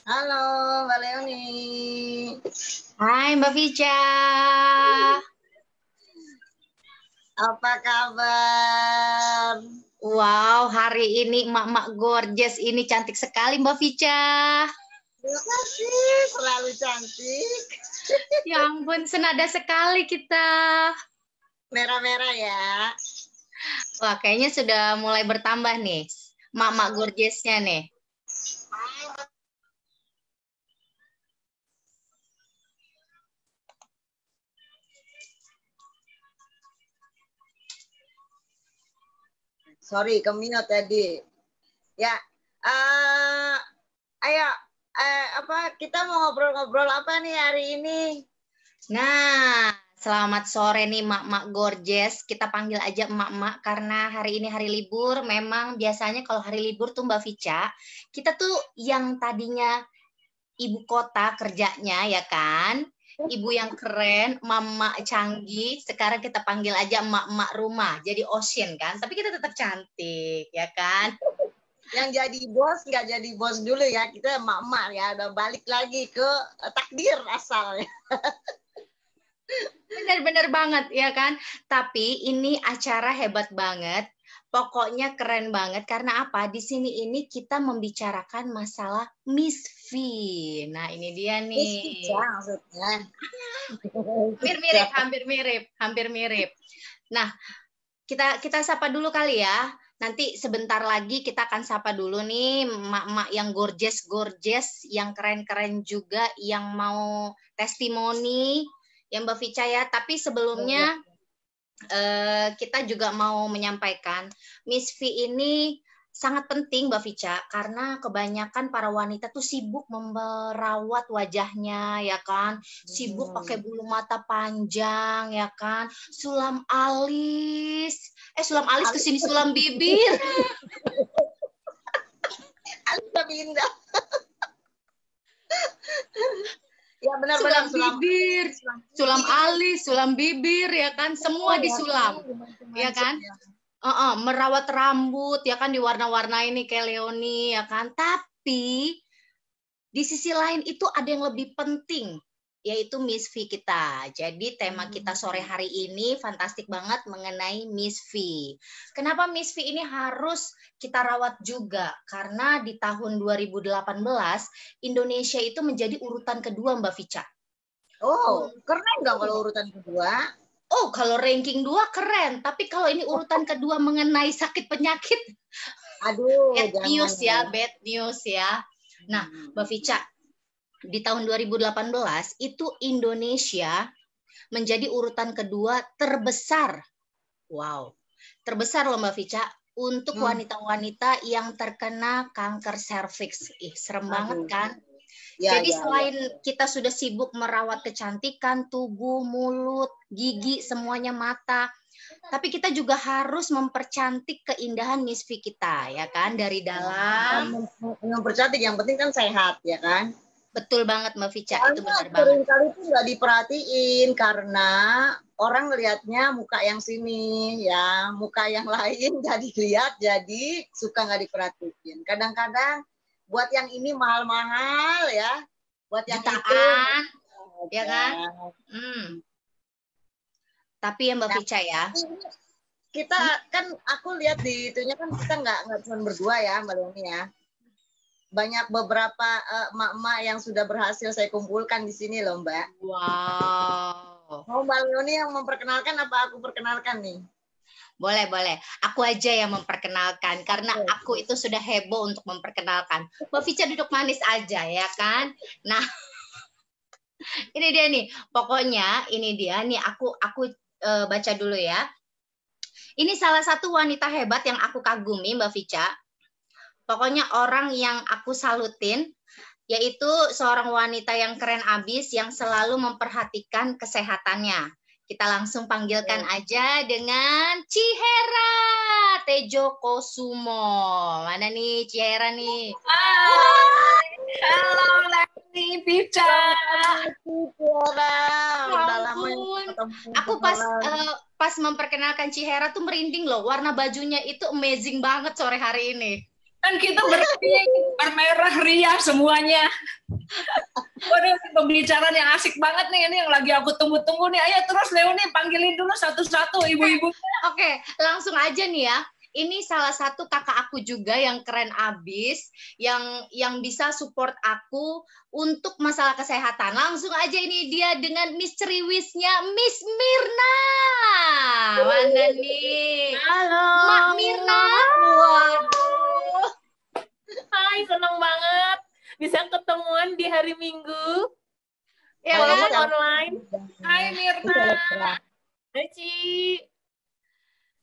Halo, Mbak Leoni. Hai Mbak Vica. Apa kabar? Wow, hari ini emak-emak gorgeous ini cantik sekali Mbak Vica. Terima kasih, selalu cantik. Ya ampun, senada sekali kita. Merah-merah ya. Wah, kayaknya sudah mulai bertambah nih. Emak-emak gorgeousnya nih. Sorry, Kemino tadi. Ya, eh ayo, apa kita mau ngobrol-ngobrol apa nih hari ini? Nah, selamat sore nih emak-emak gorgeous. Kita panggil aja emak-emak karena hari ini hari libur. Memang biasanya kalau hari libur tuh Mbak Vica, kita tuh yang tadinya ibu kota kerjanya ya kan, ibu yang keren, mama canggih, sekarang kita panggil aja emak-emak rumah, jadi Ocean kan, tapi kita tetap cantik ya kan. Yang jadi bos nggak jadi bos dulu ya, kita emak-emak ya, udah balik lagi ke takdir asalnya. Benar-benar banget ya kan, tapi ini acara hebat banget. Pokoknya keren banget karena apa? Di sini ini kita membicarakan masalah Miss V. Nah, ini dia Terus nih. pizza maksudnya. Hampir mirip, hampir mirip, hampir mirip. Nah, kita sapa dulu kali ya. Nanti sebentar lagi kita akan sapa dulu nih emak-emak yang gorgeous-gorgeous, yang keren-keren juga, yang mau testimoni, yang Mbak Vica ya. Tapi sebelumnya kita juga mau menyampaikan, Miss V ini sangat penting Mbak Vica, karena kebanyakan para wanita tuh sibuk merawat wajahnya, ya kan? Sibuk pakai bulu mata panjang, ya kan? Sulam alis. Sulam alis ke sini sulam bibir. Alisa pindah. Ya benar-benar Sulam sulam bibir, sulam sulam bibir. alis, sulam bibir, ya kan? Oh Semua ya kan, disulam, ya macam-macam kan? ya. Merawat rambut, ya kan? Diwarna-warna ini kayak Leoni, ya kan? Tapi di sisi lain itu ada yang lebih penting, yaitu Miss V kita. Jadi tema kita sore hari ini fantastik banget mengenai Miss V. Kenapa Miss V ini harus kita rawat juga? Karena di tahun 2018 Indonesia itu menjadi urutan kedua Mbak Vica. Oh, keren dong kalau urutan kedua. Oh, kalau ranking 2 keren, tapi kalau ini urutan kedua mengenai sakit penyakit, Aduh, bad jangan news ya. ya, bad news ya. Nah, Mbak Vica, di tahun 2018 itu Indonesia menjadi urutan kedua terbesar. Wow, terbesar loh Mbak Vica untuk Hmm, wanita-wanita yang terkena kanker serviks. Ih, serem banget aduh. kan? Ya, Jadi ya, ya. selain kita sudah sibuk merawat kecantikan tubuh, mulut, gigi, semuanya mata, tapi kita juga harus mempercantik keindahan Miss V kita, ya kan? Dari Bukan dalam, mempercantik, yang penting kan sehat, ya kan? betul banget Mbak Vica, itu Soalnya benar banget. seringkali itu nggak diperhatiin karena orang ngelihatnya muka yang sini, ya, muka yang lain jadi lihat, jadi suka nggak diperhatiin. Kadang-kadang buat yang ini mahal-mahal ya, buat yang itu Jutaan, ya aja. kan? Tapi ya Mbak Nah, Vica ya, kita kan aku lihat di itunya kan kita nggak cuma berdua ya Mbak Leni ya. Banyak beberapa emak-emak yang sudah berhasil saya kumpulkan di sini loh Mbak. wow. Mau Mbak Leoni yang memperkenalkan apa aku perkenalkan nih? Boleh, boleh. Aku aja yang memperkenalkan, karena Oke, aku itu sudah heboh untuk memperkenalkan. Mbak Vica duduk manis aja, ya kan? Nah, ini dia nih. Pokoknya ini dia nih, aku baca dulu ya. Ini salah satu wanita hebat yang aku kagumi, Mbak Vica. Pokoknya orang yang aku salutin, yaitu seorang wanita yang keren abis yang selalu memperhatikan kesehatannya. Kita langsung panggilkan aja dengan Cihera Tejo Kosumo. Mana nih Cihera nih? Hai, halo Leni Pica. selamat pagi Tiara. Ya Udah lama yang ampun. ketemu Aku pas kenalan. pas memperkenalkan Cihera tuh merinding loh. Warna bajunya itu amazing banget sore hari ini. Kan kita bermerah riang semuanya. Waduh, pembicaraan yang asik banget nih. Ini yang lagi aku tunggu-tunggu nih. Ayo terus Leonie, panggilin dulu satu-satu ibu-ibu. Oke, langsung aja nih ya. Ini salah satu kakak aku juga yang keren abis, yang bisa support aku untuk masalah kesehatan. Langsung aja ini dia dengan misteri wishnya Miss Mirna. Mana nih? Halo. Mak Mirna. Waduh. Hai, senang banget bisa ketemuan di hari Minggu. Ya Walaupun kan? online. Hai Mirna. Hai, Ci.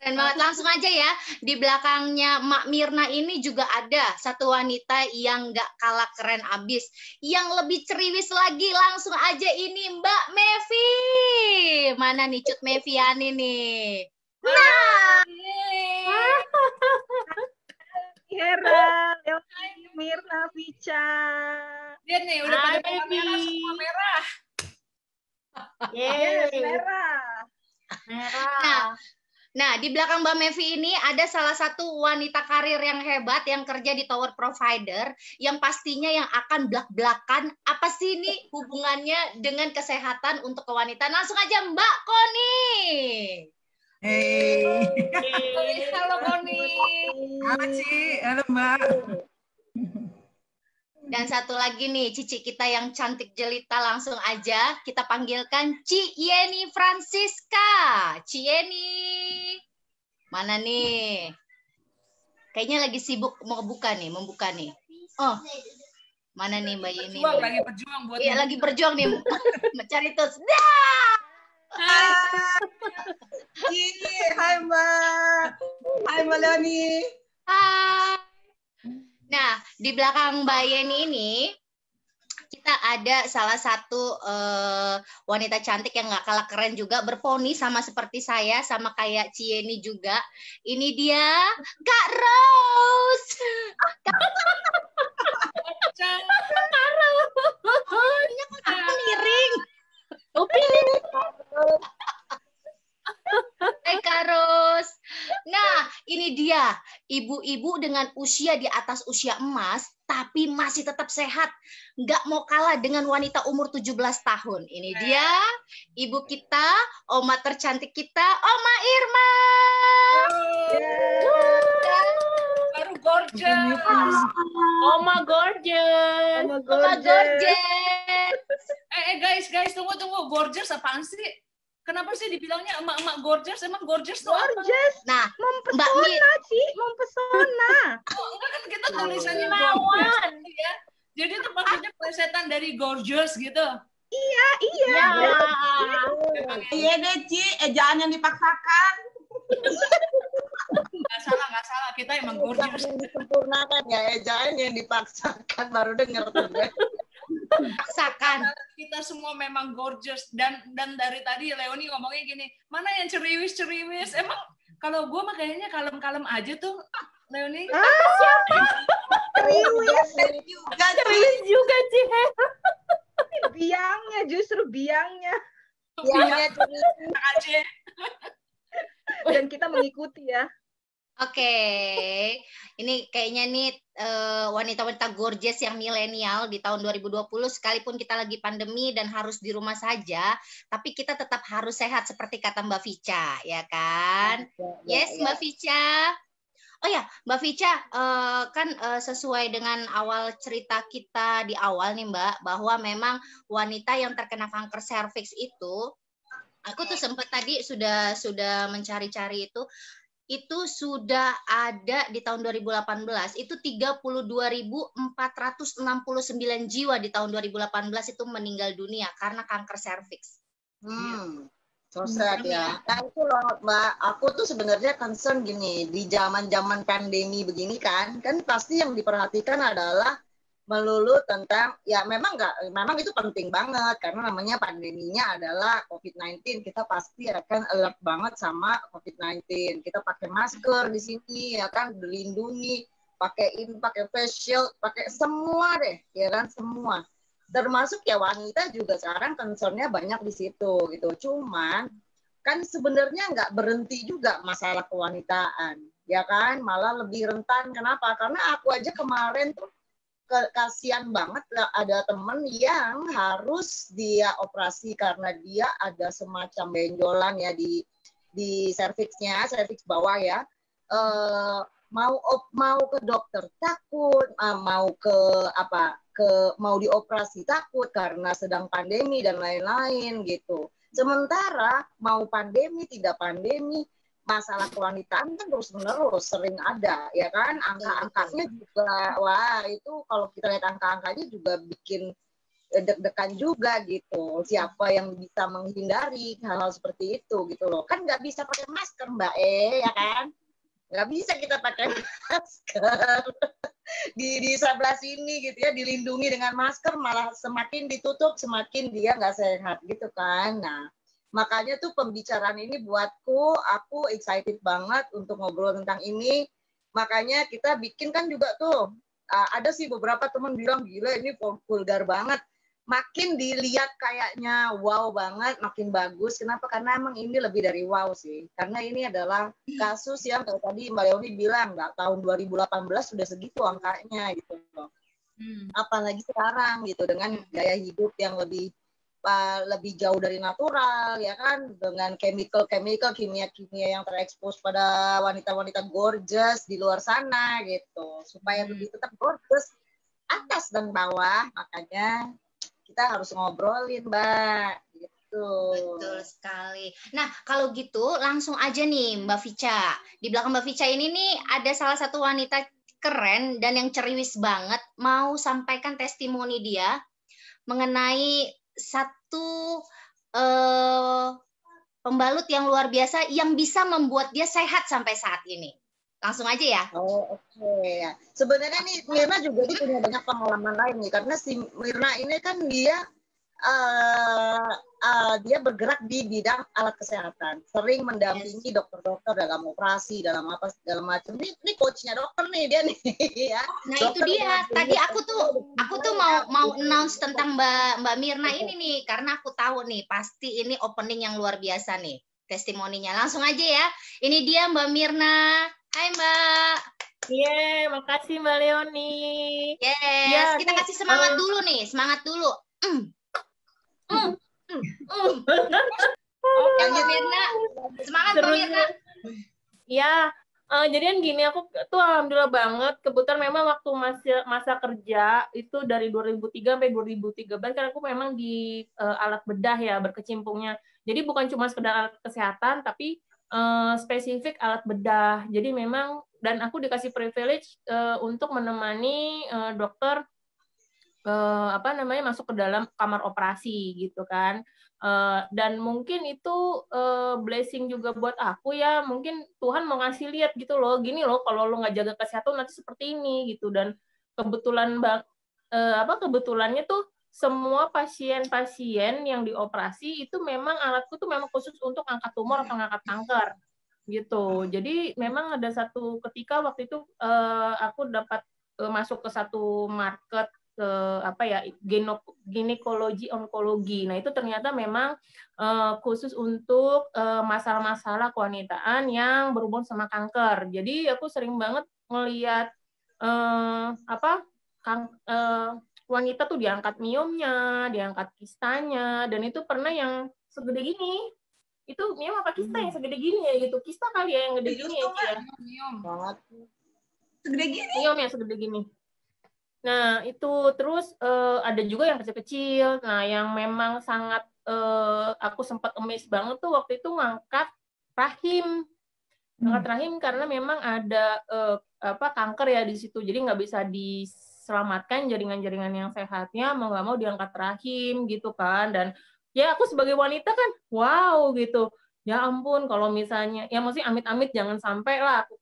Keren banget. Langsung aja ya, di belakangnya Mak Mirna ini juga ada satu wanita yang nggak kalah keren abis, yang lebih ceriwis lagi. Langsung aja ini Mbak Mevi. Mana nih Cut Meviani nih? Nah, Hera, Mirna, Vicha. Lihat nih, udah pada merah semua merah. Yes, merah. Merah. Nah, di belakang Mbak Mevi ini ada salah satu wanita karir yang hebat yang kerja di tower provider, yang pastinya yang akan belak-belakan apa sih ini hubungannya dengan kesehatan untuk kewanitaan. Langsung aja Mbak Koni. Hey. Halo Koni. Halo Ci, halo Mbak. Dan satu lagi nih, cici kita yang cantik jelita, langsung aja kita panggilkan Ci Yeni Francisca. Ci Yeni. Mana nih? Kayaknya lagi sibuk mau membuka nih. Oh, mana nih Mbak Yeni? Lagi berjuang buat Iya, lagi berjuang nih mencari tos. Dah! Hai Mbak. Hai Mbak Leonie. Hai. Nah, di belakang Mbak Yeni ini kita ada salah satu wanita cantik yang nggak kalah keren juga, berponi sama seperti saya, sama kayak Cieni juga. Ini dia Kak Rose. Kak Rose. Aku miring. Hai Kak Rose. Nah, ini dia ibu-ibu dengan usia di atas usia emas, tapi masih tetap sehat. Nggak mau kalah dengan wanita umur 17 tahun. Ini dia ibu kita, oma tercantik kita, Oma Irma. Baru gorgeous. Oma gorgeous. Oma gorgeous. Guys, tunggu. Gorgeous apaan sih? Kenapa sih dibilangnya emak-emak gorgeous? Emang gorgeous tuh apa? Gorgeous. Nah, Mempesona, Ci. Mempesona. Oh, enggak kan kita tulisannya Lawan. gorgeous ya. Jadi itu maksudnya plesetan dari gorgeous gitu. Iya. Iya deh Ci, jangan yang dipaksakan. Nggak salah. Kita emang gorgeous. Yang disempurnakan ya, ejaan yang dipaksakan baru dengar tuh gue. paksakan. Kita semua memang gorgeous dan dari tadi Leonie ngomongnya gini, mana yang ceriwis? Emang kalau gue mah kayaknya kalem-kalem aja tuh, Leonie. Serius juga, Ci. Biangnya, justru biangnya. Biangnya aja. Dan kita mengikuti ya. Oke, ini kayaknya nih wanita-wanita gorgeous yang milenial di tahun 2020, sekalipun kita lagi pandemi dan harus di rumah saja, tapi kita tetap harus sehat seperti kata Mbak Vicha, ya kan? Yes, Mbak Vicha. Oh ya, Mbak Vicha, kan sesuai dengan awal cerita kita di awal nih Mbak, bahwa memang wanita yang terkena kanker serviks itu, aku tuh sempat tadi sudah mencari-cari itu sudah ada di tahun 2018, itu 32.469 jiwa di tahun 2018 itu meninggal dunia karena kanker serviks. So sad ya. Nah itu loh Mbak, aku tuh sebenarnya concern gini, di zaman-zaman pandemi begini kan pasti yang diperhatikan adalah melulu tentang, ya memang itu penting banget karena namanya pandeminya adalah COVID-19, kita pasti akan alert banget sama COVID-19. Kita pakai masker di sini ya kan, dilindungi, pakai face shield, pakai semua deh, ya kan, semua. Termasuk ya wanita juga sekarang concernnya banyak di situ gitu. Cuman kan sebenarnya nggak berhenti juga masalah kewanitaan ya kan, malah lebih rentan. Kenapa? Karena aku aja kemarin tuh kasihan banget, ada temen yang harus dia operasi karena dia ada semacam benjolan ya di serviksnya, serviks bawah ya. Mau ke dokter takut, mau dioperasi takut karena sedang pandemi dan lain-lain gitu. Sementara mau pandemi tidak pandemi, masalah kewanitaan kan terus-menerus sering ada, ya kan? Angka-angkanya juga, wah itu kalau kita lihat angka-angkanya juga bikin deg-degan juga gitu. Siapa yang bisa menghindari hal-hal seperti itu gitu loh? Kan nggak bisa pakai masker, Mbak ya kan? Nggak bisa kita pakai masker di sebelah sini gitu ya, dilindungi dengan masker, malah semakin ditutup semakin dia nggak sehat gitu kan. Nah makanya tuh pembicaraan ini buatku, aku excited banget untuk ngobrol tentang ini. Makanya kita bikin kan juga tuh, ada sih beberapa teman bilang gila ini vulgar banget. Makin dilihat kayaknya wow banget, makin bagus. Kenapa? Karena emang ini lebih dari wow sih. Karena ini adalah kasus yang kayak tadi Mbak Leoni bilang, nggak tahun 2018 sudah segitu angkanya gitu loh. Apalagi sekarang gitu dengan gaya hidup yang lebih jauh dari natural ya kan, dengan chemical kimia yang terekspos pada wanita-wanita gorgeous di luar sana gitu, supaya lebih tetap gorgeous atas dan bawah. Makanya kita harus ngobrolin Mbak gitu. Betul sekali. Nah kalau gitu langsung aja nih Mbak Vicha, di belakang Mbak Vicha ini nih ada salah satu wanita keren dan yang ceriwis banget mau sampaikan testimoni dia mengenai satu pembalut yang luar biasa yang bisa membuat dia sehat sampai saat ini. Langsung aja ya. Oh oke. Ya. Sebenarnya nih Mirna juga dia punya banyak pengalaman lain nih, karena si Mirna ini kan dia bergerak di bidang alat kesehatan, sering mendampingi dokter-dokter dalam operasi, dalam apa segala macam. Ini coachnya dokter nih dia nih ya. Nah dokter itu dia. Tadi aku tuh mau announce tentang Mbak Mirna ini nih, karena aku tahu nih pasti ini opening yang luar biasa nih testimoninya. Langsung aja ya. Ini dia Mbak Mirna. Hai Mbak. Makasih Mbak Leoni. Yes, kita kasih semangat dulu nih, semangat dulu. Yang Mbak Mirna, semangat Mbak Mirna. Ya, jadian gini, aku tuh alhamdulillah banget, kebetulan memang waktu masa kerja itu dari 2003 sampai 2013 kan aku memang di alat bedah ya, berkecimpungnya. Jadi bukan cuma sekedar alat kesehatan, tapi spesifik alat bedah. Jadi memang, dan aku dikasih privilege untuk menemani dokter masuk ke dalam kamar operasi gitu kan. Dan mungkin itu blessing juga buat aku ya, mungkin Tuhan mau ngasih lihat gitu loh, gini loh kalau lo nggak jaga kesehatan nanti seperti ini gitu. Dan kebetulannya tuh semua pasien-pasien yang dioperasi itu memang alatku tuh memang khusus untuk angkat tumor atau ngangkat kanker gitu. Jadi memang ada satu ketika waktu itu aku dapat masuk ke satu market ginekologi onkologi. Nah itu ternyata memang khusus untuk masalah-masalah kewanitaan yang berhubungan sama kanker. Jadi aku sering banget ngelihat wanita tuh diangkat miomnya, diangkat kistanya, dan itu pernah yang segede gini. Itu miom apa kista yang segede gini ya gitu. Kista kali ya yang gede gini ya Ci ya. Segede gini. Miom yang segede gini. Nah, itu terus ada juga yang kecil-kecil. Nah, yang memang sangat aku sempat amazed banget tuh waktu itu ngangkat rahim. Ngangkat rahim karena memang ada kanker ya di situ. Jadi nggak bisa diselamatkan jaringan-jaringan yang sehatnya, mau nggak mau diangkat rahim gitu kan. Dan ya aku sebagai wanita kan, wow gitu. Ya ampun, kalau misalnya, ya maksudnya amit-amit jangan sampai lah aku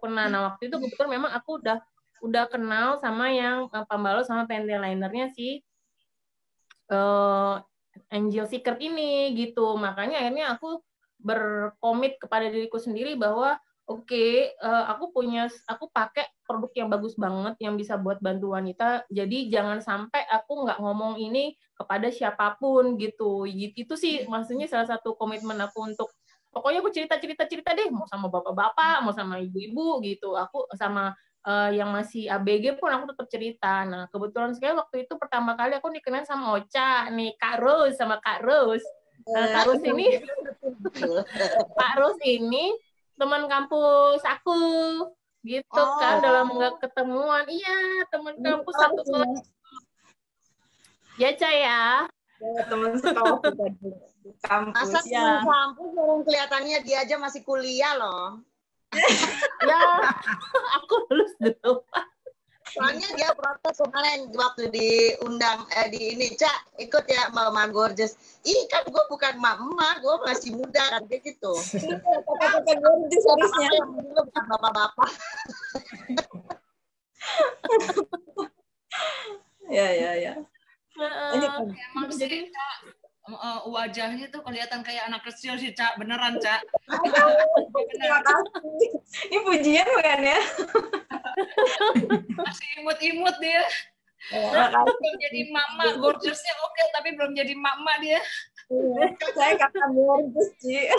kena. Nah, waktu itu kebetulan memang aku udah kenal sama yang pembalut sama panty linernya si Angel Secret ini gitu. Makanya akhirnya aku berkomit kepada diriku sendiri bahwa aku pakai produk yang bagus banget yang bisa buat bantu wanita. Jadi jangan sampai aku nggak ngomong ini kepada siapapun gitu. Itu sih maksudnya salah satu komitmen aku untuk Pokoknya aku cerita deh, mau sama bapak-bapak, mau sama ibu-ibu gitu. Aku sama yang masih ABG pun aku tetap cerita. Nah, kebetulan sekali waktu itu pertama kali aku dikenal sama Ocha nih, Kak Rose sama Kak Rose. Kak Rose ini, Kak Rose ini teman kampus aku, gitu kan, dalam nggak ketemuan. Iya, teman kampus satu kelas. Ya, Ca ya. Teman sekolah kita di kampus. Masa Ya. kampus orang kelihatannya dia aja masih kuliah loh. Ya, aku lulus dulu. Soalnya dia protes kemarin waktu diundang di ini, Cak, ikut ya Mama Gorgeous. Ih, kan gue bukan emak, gue masih muda kan kayak gitu. Kata-kata Gorgeous harusnya. Bukan bapak-bapak. Ya. Emang sih, Cak, wajahnya tuh kelihatan kayak anak kecil sih, Cak. Beneran, Cak. Terima kasih. Ini pujian bukan ya? Masih imut-imut dia. Belum jadi mama, gorgeousnya oke, tapi belum jadi mama dia. Saya kata Gorgeous, Ci.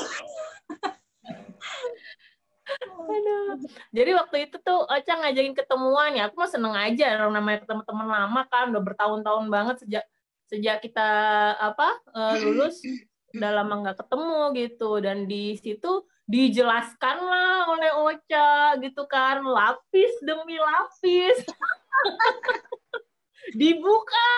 Aduh. Jadi waktu itu tuh Ocha ngajakin ketemuan ya, aku mah seneng aja, namanya teman-teman lama kan, udah bertahun-tahun banget sejak kita lulus, udah lama nggak ketemu gitu, dan di situ dijelaskan lah oleh Ocha gitu kan, lapis demi lapis dibuka.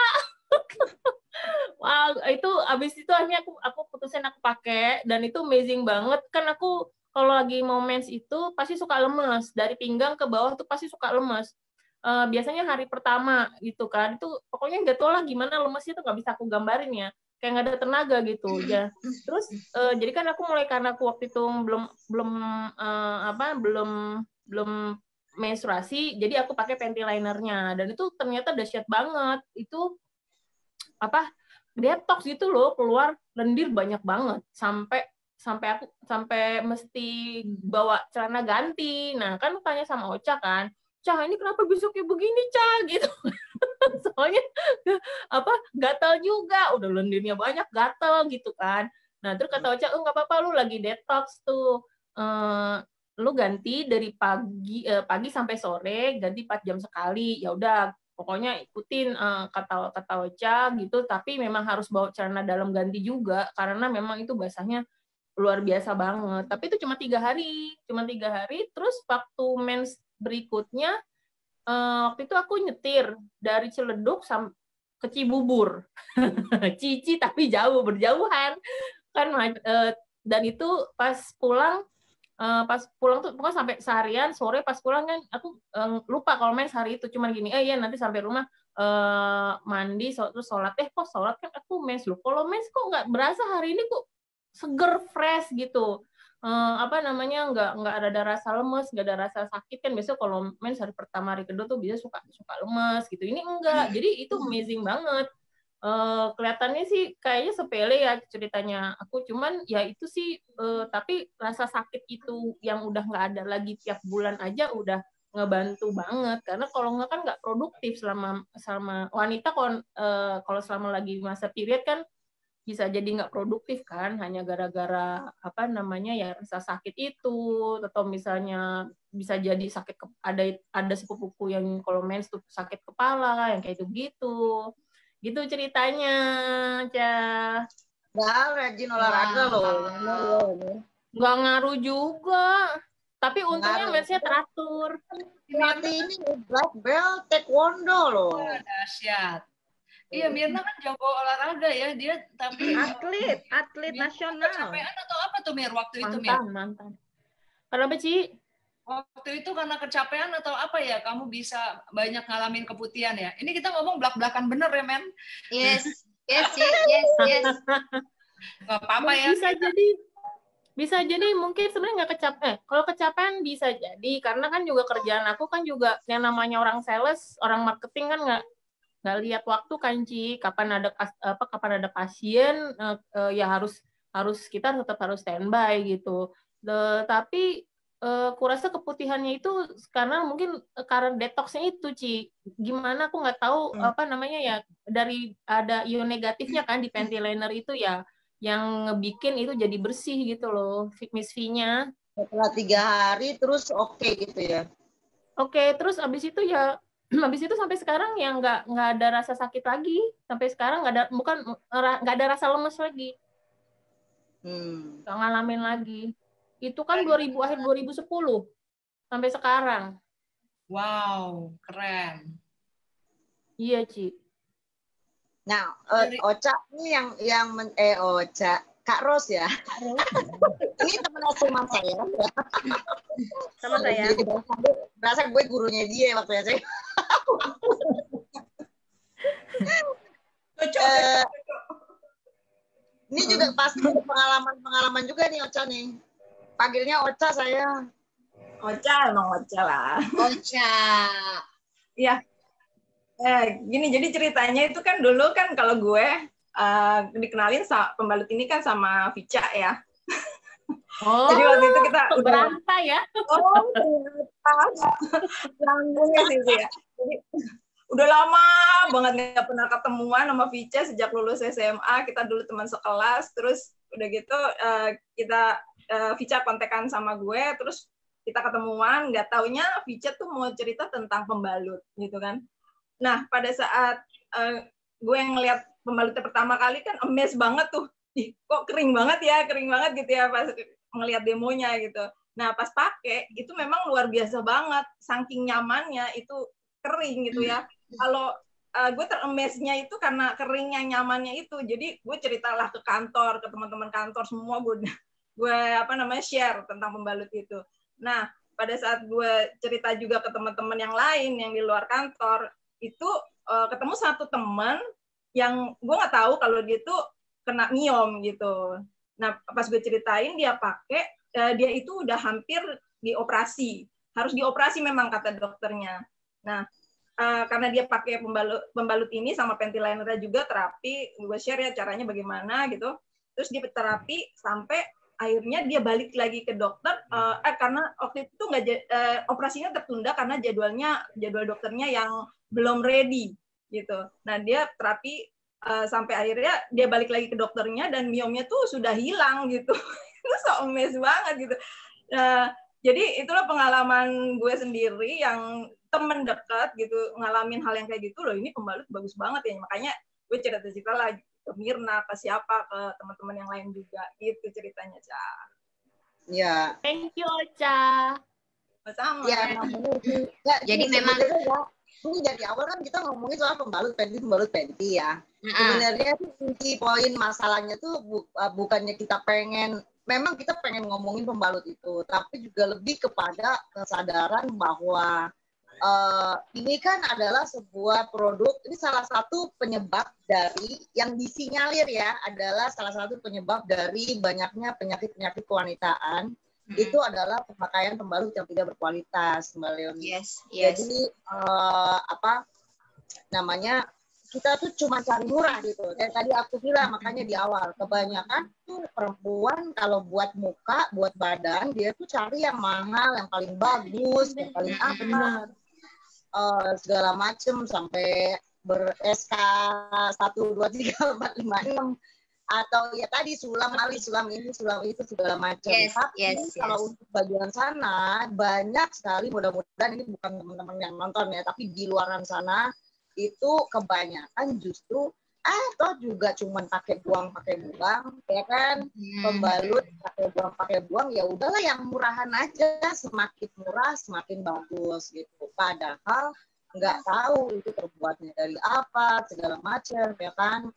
Wah, itu abis itu akhirnya aku putusin aku pakai, dan itu amazing banget kan. Aku kalau lagi mau mens itu pasti suka lemes, dari pinggang ke bawah tuh pasti suka lemes. Biasanya hari pertama gitu kan, itu pokoknya nggak tahu lah gimana lemesnya tuh, nggak bisa aku gambarin ya, kayak nggak ada tenaga gitu ya. Terus jadi kan aku mulai, karena aku waktu itu belum menstruasi, jadi aku pakai panty linernya, dan itu ternyata dahsyat banget. Itu detox gitu loh, keluar lendir banyak banget, sampai mesti bawa celana ganti. Nah kan tanya sama Ocha kan, Ca ini kenapa besoknya begini, Ca, gitu. Soalnya gatal juga, udah lendirnya banyak, gatal gitu kan. Nah terus kata Ocha, nggak apa-apa, lu lagi detox tuh, lu ganti dari pagi sampai sore, ganti 4 jam sekali. Ya udah, pokoknya ikutin kata Ocha gitu, tapi memang harus bawa celana dalam ganti juga, karena memang itu basahnya luar biasa banget. Tapi itu cuma 3 hari. Terus waktu mens berikutnya, waktu itu aku nyetir dari Ciledug ke Cibubur. Cici tapi berjauhan kan. Dan itu pas pulang tuh pokoknya sampai seharian, sore pas pulang kan aku lupa kalau mens hari itu, cuman gini, iya nanti sampai rumah mandi terus sholat, kok sholat kan aku mens loh, kalau mens kok nggak berasa hari ini, kok seger, fresh gitu, nggak ada rasa lemes, nggak ada rasa sakit kan. Biasanya kalau mens hari pertama, hari kedua tuh bisa suka lemes gitu, ini enggak. Jadi itu amazing banget. Kelihatannya sih kayaknya sepele ya ceritanya aku, cuman ya itu sih, tapi rasa sakit itu yang udah nggak ada lagi tiap bulan aja udah ngebantu banget, karena kalau nggak kan nggak produktif selama wanita. Kalau selama lagi masa period kan bisa jadi nggak produktif kan, hanya gara-gara ya rasa sakit itu, atau misalnya bisa jadi sakit ada sepupuku yang kalau mens tuh sakit kepala yang kayak gitu ceritanya, Ca. Rajin olahraga loh. Nggak ngaruh juga, tapi untungnya mensnya teratur. Pelatih ini black belt taekwondo loh. Dahsyat. Iya, Mirna kan jago olahraga ya dia, tapi atlet nasional. Kecapean atau apa tuh, Mir, waktu itu, Mir? Mantan. Kenapa, Ci? Waktu itu karena kecapean atau apa ya, kamu bisa banyak ngalamin keputihan ya? Ini kita ngomong belak-belakan bener ya, Men? Yes. Yes. Gak apa-apa ya. Bisa jadi mungkin sebenarnya nggak kecapean. Kalau kecapean bisa jadi, karena kan juga kerjaan aku kan juga yang namanya orang sales, orang marketing kan nggak lihat waktu kan, Ci, kapan ada pasien, ya harus kita tetap harus standby gitu. Tapi kurasa keputihannya itu karena mungkin karena detoxnya itu, Ci. Gimana aku nggak tahu ya, dari ada ion negatifnya kan di panty liner itu ya. yang ngebikin itu jadi bersih gitu loh, Miss V-nya. Setelah 3 hari terus oke gitu ya. Oke, terus abis itu ya, abis itu sampai sekarang ya nggak ada rasa sakit lagi, sampai sekarang nggak ada rasa lemes lagi, nggak ngalamin lagi. Itu kan akhir 2010 sampai sekarang. Wow, keren. Iya, Ci. Nah, Ocha ini Ocha, Kak Ros ya. Ini teman SMA saya. Sama saya. Jadi berasa gue gurunya dia waktu SMA. Ini juga pasti pengalaman juga nih Ocha nih. Panggilnya Ocha saya. Ocha, emang Ocha lah. Ocha. Iya. Gini, jadi ceritanya itu kan dulu kan kalau gue dikenalin pembalut ini kan sama Vica ya. Oh, jadi waktu itu kita berantai ya. Oh, ternyata. Langgungnya sih ya. Jadi udah lama banget nggak pernah ketemuan sama Vica sejak lulus SMA. Kita dulu teman sekelas, terus udah gitu kita Vica kontekan sama gue, terus kita ketemuan. Nggak taunya Vica tuh mau cerita tentang pembalut gitu kan. Nah, pada saat gue ngeliat pembalutnya pertama kali kan amazed banget tuh. Ih, kok kering banget gitu ya pas ngeliat demonya gitu. Nah, pas pakai itu memang luar biasa banget. Saking nyamannya itu kering gitu ya. Kalau gue ter-amaze-nya itu karena keringnya, nyamannya itu. Jadi gue ceritalah ke kantor, ke teman-teman kantor semua gue share tentang pembalut itu. Nah, pada saat gue cerita juga ke teman-teman yang lain yang di luar kantor, itu ketemu satu teman yang gue nggak tahu kalau dia tuh kena miom gitu. Nah, pas gue ceritain dia pakai, dia itu udah hampir dioperasi. Harus dioperasi memang kata dokternya. Nah, karena dia pakai pembalut ini sama ventilatornya juga terapi, gue share ya caranya bagaimana gitu. Terus dia terapi sampai akhirnya dia balik lagi ke dokter karena waktu itu operasinya tertunda karena jadwal dokternya yang belum ready gitu. Nah, dia terapi sampai akhirnya dia balik lagi ke dokternya dan miomnya tuh sudah hilang gitu. Itu so amazed banget gitu. Jadi itulah pengalaman gue sendiri yang temen dekat gitu ngalamin hal yang kayak gitu loh. Ini pembalut bagus banget ya. Makanya gue cerita lagi ke Mirna, ke siapa, ke teman-teman yang lain juga. Gitu ceritanya, Ca. Ya. Thank you, Ocha. Sama. Ya, Jadi memang ini dari awal kan kita ngomongin soal pembalut penti ya. Sebenarnya inti poin masalahnya tuh bukannya memang kita pengen ngomongin pembalut itu, tapi juga lebih kepada kesadaran bahwa ini kan adalah sebuah produk, ini salah satu penyebab dari yang disinyalir ya, adalah salah satu penyebab dari banyaknya penyakit-penyakit kewanitaan. Itu adalah pemakaian pembalut yang tidak berkualitas, Mbak Leonie. Yes. Jadi kita tuh cuma cari murah gitu. Dan tadi aku bilang makanya di awal kebanyakan tuh perempuan kalau buat muka, buat badan dia tuh cari yang mahal, yang paling bagus, yang paling segala macem sampai ber-SK 1, 2, 3, 4, 5, 6 atau ya tadi sulam ini, sulam itu segala macam. Tapi kalau untuk bagian sana banyak sekali, mudah-mudahan ini bukan teman-teman yang nonton ya, tapi di luaran sana itu kebanyakan justru toh juga cuman pakai buang ya kan, pembalut pakai buang ya udahlah yang murahan aja, semakin murah semakin bagus gitu. Padahal nggak tahu itu terbuatnya dari apa segala macam ya kan,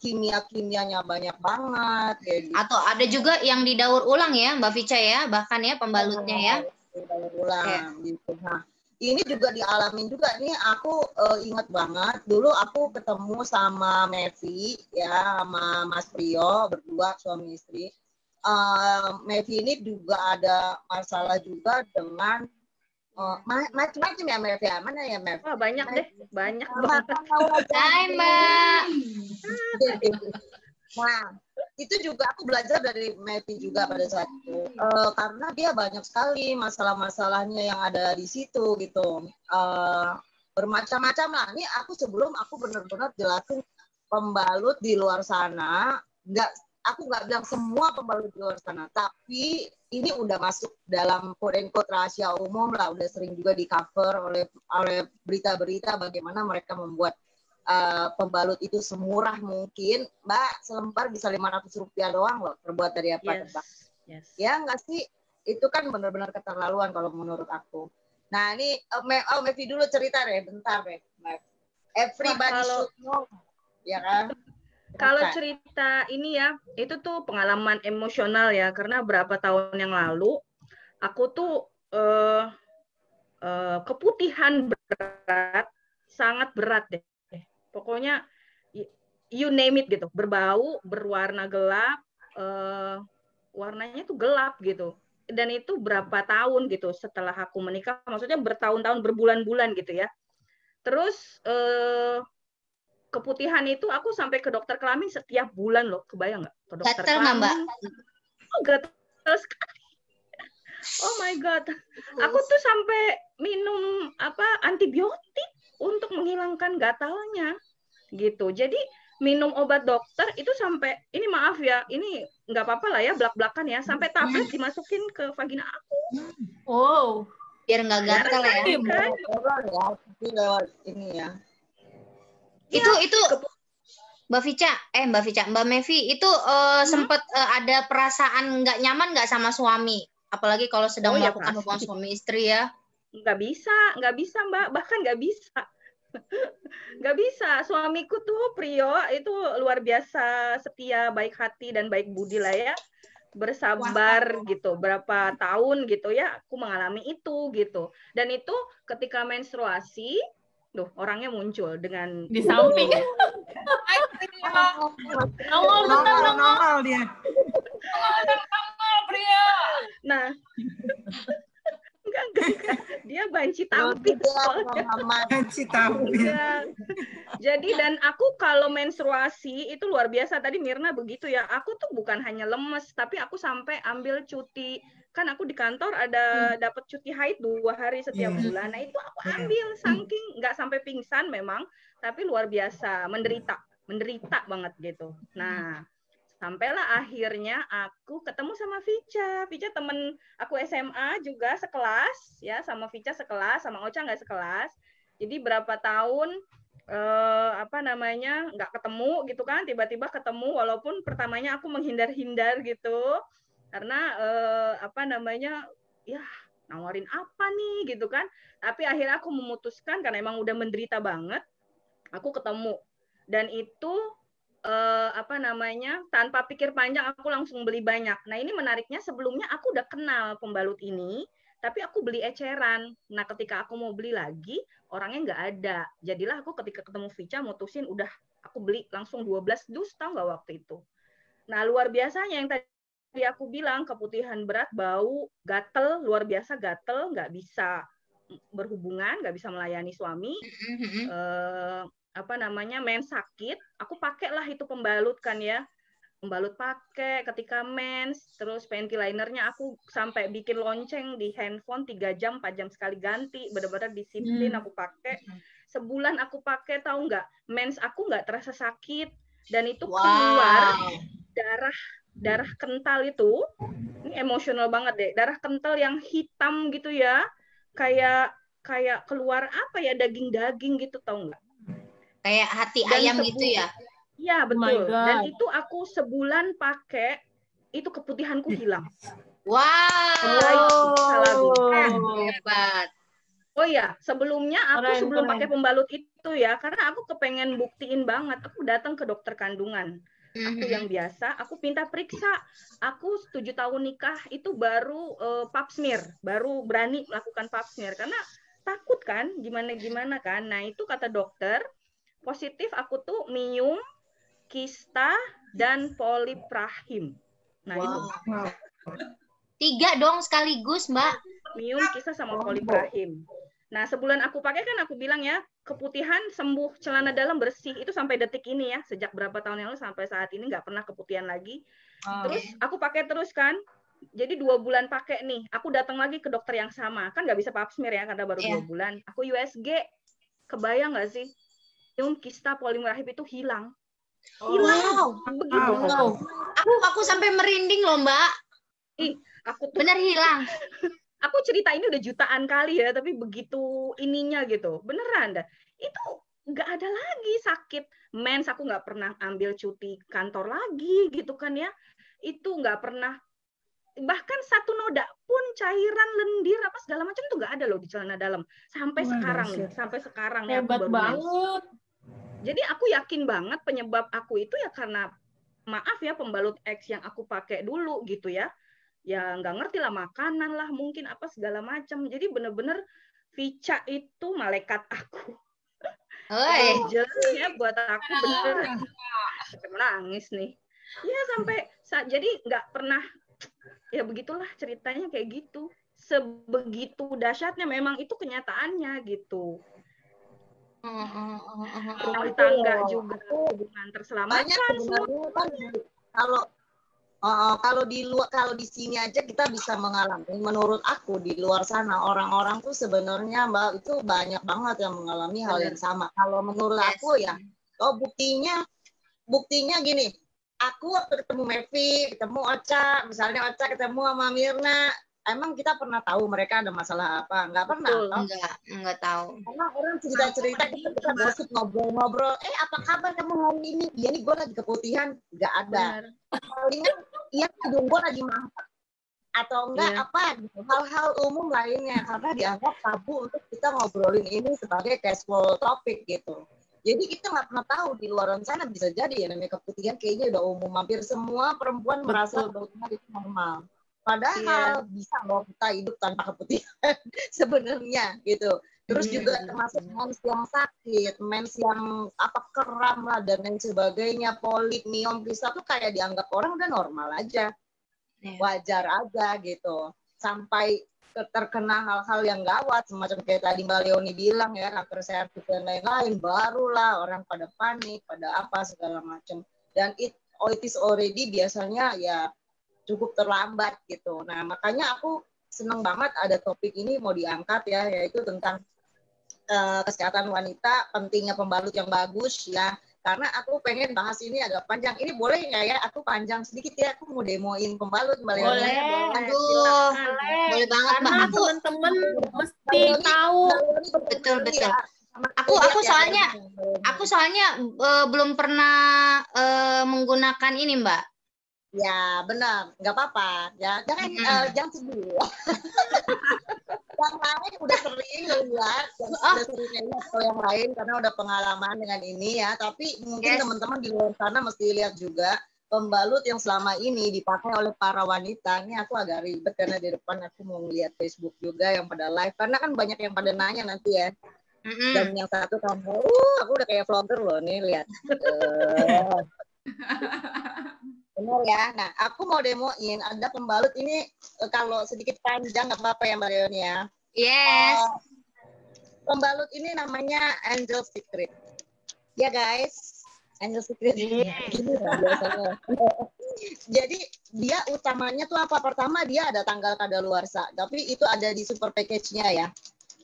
kimia-kimianya banyak banget gitu. Atau ada juga yang didaur ulang ya Mbak Vica ya, bahkan ya pembalutnya ya didaur ulang gitu. Nah, ini juga dialamin juga nih, aku ingat banget dulu aku ketemu sama Mevi ya, sama Mas Priyo, berdua suami istri. Mevi ini juga ada masalah juga dengan macam-macam ya Mev ya, mana ya Mev? Banyak deh, banyak banget. Hai Mbak. Nah, itu juga aku belajar dari Mevi juga pada saat itu, karena dia banyak sekali masalah-masalahnya yang ada di situ gitu, bermacam-macam lah. Ini aku sebelum aku benar-benar jelasin pembalut di luar sana, aku nggak bilang semua pembalut di luar sana, tapi ini udah masuk dalam quote and quote rahasia umum lah, udah sering juga di cover oleh berita-berita bagaimana mereka membuat pembalut itu semurah mungkin. Mbak, selembar bisa Rp500 doang loh, terbuat dari apa? Yes. Ya nggak sih? Itu kan benar-benar keterlaluan kalau menurut aku. Nah ini Mevi dulu cerita deh, bentar deh. Everybody should know, ya kan? Kalau cerita ini ya, itu tuh pengalaman emosional ya, karena berapa tahun yang lalu aku tuh keputihan berat, sangat berat deh. Pokoknya you name it gitu, berbau, berwarna gelap, warnanya tuh gelap gitu. Dan itu berapa tahun gitu setelah aku menikah, maksudnya bertahun-tahun, berbulan-bulan gitu ya. Terus keputihan itu aku sampai ke dokter kelamin setiap bulan loh, kebayang nggak? Ke dokter Gatel nggak, Mbak? Oh, gatel sekali. Oh my god, aku tuh sampai minum antibiotik untuk menghilangkan gatalnya, gitu. Jadi minum obat dokter itu sampai, ini maaf ya, ini nggak apa-apa lah ya, belak-belakan ya, sampai tablet dimasukin ke vagina aku. Oh, Biar nggak gatal ya. Kan? Lewat ini ya. Itu Mbak Mevi itu sempat ada perasaan nggak nyaman nggak sama suami, apalagi kalau sedang melakukan hubungan suami istri ya? Nggak bisa Mbak, bahkan nggak bisa. Nggak bisa. Suamiku tuh Prio itu luar biasa setia, baik hati dan baik budi lah ya, bersabar gitu, berapa tahun gitu ya aku mengalami itu gitu. Dan itu ketika menstruasi, orangnya muncul dengan di samping. Nongol dia. Pria. Nah, enggak. Dia banci tampil. Banci tampil. Jadi dan aku kalau menstruasi itu luar biasa. Tadi Mirna begitu ya. Aku tuh bukan hanya lemes, tapi aku sampai ambil cuti. Kan aku di kantor ada dapat cuti haid 2 hari setiap bulan. Nah itu aku ambil saking nggak sampai pingsan memang, tapi luar biasa menderita banget gitu. Nah sampailah akhirnya aku ketemu sama Vicha temen aku SMA juga sekelas ya, sama Vicha sekelas, sama Ocha nggak sekelas. Jadi berapa tahun nggak ketemu gitu kan, tiba-tiba ketemu walaupun pertamanya aku menghindar-hindar gitu karena nawarin apa nih gitu kan, tapi akhirnya aku memutuskan karena emang udah menderita banget, aku ketemu dan itu tanpa pikir panjang aku langsung beli banyak. Nah ini menariknya, sebelumnya aku udah kenal pembalut ini, tapi aku beli eceran. Nah ketika aku mau beli lagi, orangnya nggak ada. Jadilah aku ketika ketemu Vicha mutusin udah aku beli langsung 12 dus, tahu nggak waktu itu. Nah luar biasanya yang tadi aku bilang, keputihan berat, bau, gatel, luar biasa gatel, nggak bisa berhubungan, nggak bisa melayani suami, mens sakit, aku pakailah itu pembalut kan ya, pembalut pakai ketika mens, terus panty linernya aku sampai bikin lonceng di handphone 3 jam, 4 jam sekali ganti, benar-benar disiplin aku pakai. Sebulan aku pakai, tahu nggak, mens aku nggak terasa sakit, dan itu keluar darah kental itu, ini emosional banget deh, darah kental yang hitam gitu ya, kayak keluar daging-daging gitu, tahu nggak? Kayak hati ayam gitu ya? Iya betul. Dan itu aku sebulan pakai, itu keputihanku hilang. Wow. Hebat. Oh iya, sebelumnya aku sebelum pakai pembalut itu ya, karena aku kepengen buktiin banget, aku datang ke dokter kandungan. Aku yang biasa, aku minta periksa. Aku 7 tahun nikah itu baru pap smear, baru berani melakukan pap smear karena takut kan, gimana kan. Nah itu kata dokter, positif aku tuh miom, kista, dan polip rahim. Nah itu 3 dong sekaligus, Mbak. Miom, kista, sama polip rahim. Nah sebulan aku pakai kan aku bilang ya, keputihan sembuh, celana dalam bersih, itu sampai detik ini ya, sejak berapa tahun yang lalu sampai saat ini nggak pernah keputihan lagi. Terus aku pakai terus kan, jadi 2 bulan pakai nih, aku datang lagi ke dokter yang sama, kan nggak bisa pap smear ya karena baru 2 bulan. Aku USG, kebayang nggak sih? Kista, polip rahim itu hilang. Wow. Begitu. Wow. Aku sampai merinding loh, Mbak. Ih, aku tuh Bener hilang. aku cerita ini udah jutaan kali ya, tapi begitu ininya gitu, beneran dah. Itu nggak ada lagi sakit mens, aku nggak pernah ambil cuti kantor lagi gitu kan ya. Itu nggak pernah, bahkan satu noda pun cairan lendir apa segala macam tuh nggak ada loh di celana dalam sampai Wah, sekarang nih, dahsyat. sampai sekarang nih aku Hebat baru mens. banget. Jadi aku yakin banget penyebab aku itu ya karena maaf ya pembalut X yang aku pakai dulu gitu ya. Ya nggak ngerti lah, makanan lah mungkin apa segala macam. Jadi bener-bener Vica itu malaikat aku. Oi. Angelnya buat aku bener. Sampai menangis nih. Ya sampai jadi nggak pernah, ya begitulah ceritanya kayak gitu. Sebegitu dahsyatnya memang itu kenyataannya gitu. Rumah Itu tangga loh. juga Aku hubungan banyak terselamatkan semua. sebenarnya kan kalau kalau di luar, kalau di sini aja kita bisa mengalami. Menurut aku di luar sana orang-orang tuh sebenarnya Mbak itu banyak banget yang mengalami hal yang sama. Kalau menurut aku ya, buktinya gini. Aku waktu ketemu Mevi, ketemu Ocha, misalnya Ocha ketemu sama Mirna, emang kita pernah tahu mereka ada masalah apa? Nggak pernah. Betul. Enggak tahu. Karena orang cerita-cerita kita gosip ngobrol-ngobrol. Apa kabar kamu hari ini? Iya nih gue lagi keputihan. Nggak ada. Benar. Palingan iya hidung gue lagi mangkat. Atau enggak Iya. apa gitu. Hal-hal umum lainnya. Karena dianggap tabu untuk kita ngobrolin ini sebagai casual topik gitu. Jadi kita nggak pernah tahu di luar sana bisa jadi ya namanya keputihan kayaknya udah umum. Hampir semua perempuan merasa keputihan itu normal. Padahal bisa loh kita hidup tanpa keputihan sebenarnya gitu. Terus juga termasuk mens yang sakit, mens yang apa kram lah dan lain sebagainya, polip, miom, bisa tuh kayak dianggap orang udah normal aja, wajar aja gitu. Sampai terkena hal-hal yang gawat semacam kayak tadi Mbak Leoni bilang ya, kanker servis dan lain-lain, barulah orang pada panik, pada apa segala macam. Dan it is already biasanya ya cukup terlambat gitu. Nah makanya aku seneng banget ada topik ini mau diangkat ya, yaitu tentang kesehatan wanita, pentingnya pembalut yang bagus ya. Karena aku pengen bahas ini agak panjang. Ini boleh nggak ya? Aku panjang sedikit ya. Aku mau demoin pembalut Mbak Leoni. Boleh. Aduh, boleh banget Mbak. Karena teman-teman mesti tahu. Betul. Aku soalnya belum pernah menggunakan ini Mbak. Ya benar, nggak apa-apa. Ya jangan sedih. Yang lain udah sering lihat, udah sering lihat kalau yang lain karena udah pengalaman dengan ini ya. Tapi mungkin teman-teman di luar sana mesti lihat juga pembalut yang selama ini dipakai oleh para wanita. Ini aku agak ribet karena di depan aku mau ngeliat Facebook juga yang pada live. Karena kan banyak yang pada nanya nanti ya. Dan yang satu kamu, aku udah kayak vlogger loh nih lihat. Benar ya. Nah, aku mau demoin ada pembalut ini kalau sedikit panjang nggak apa-apa ya Mbak Leoni ya. Yes. Pembalut ini namanya Angel Secret. Ya guys, Angel Secret. Jadi dia utamanya tuh apa? Pertama dia ada tanggal kadaluarsa, tapi itu ada di super package-nya ya.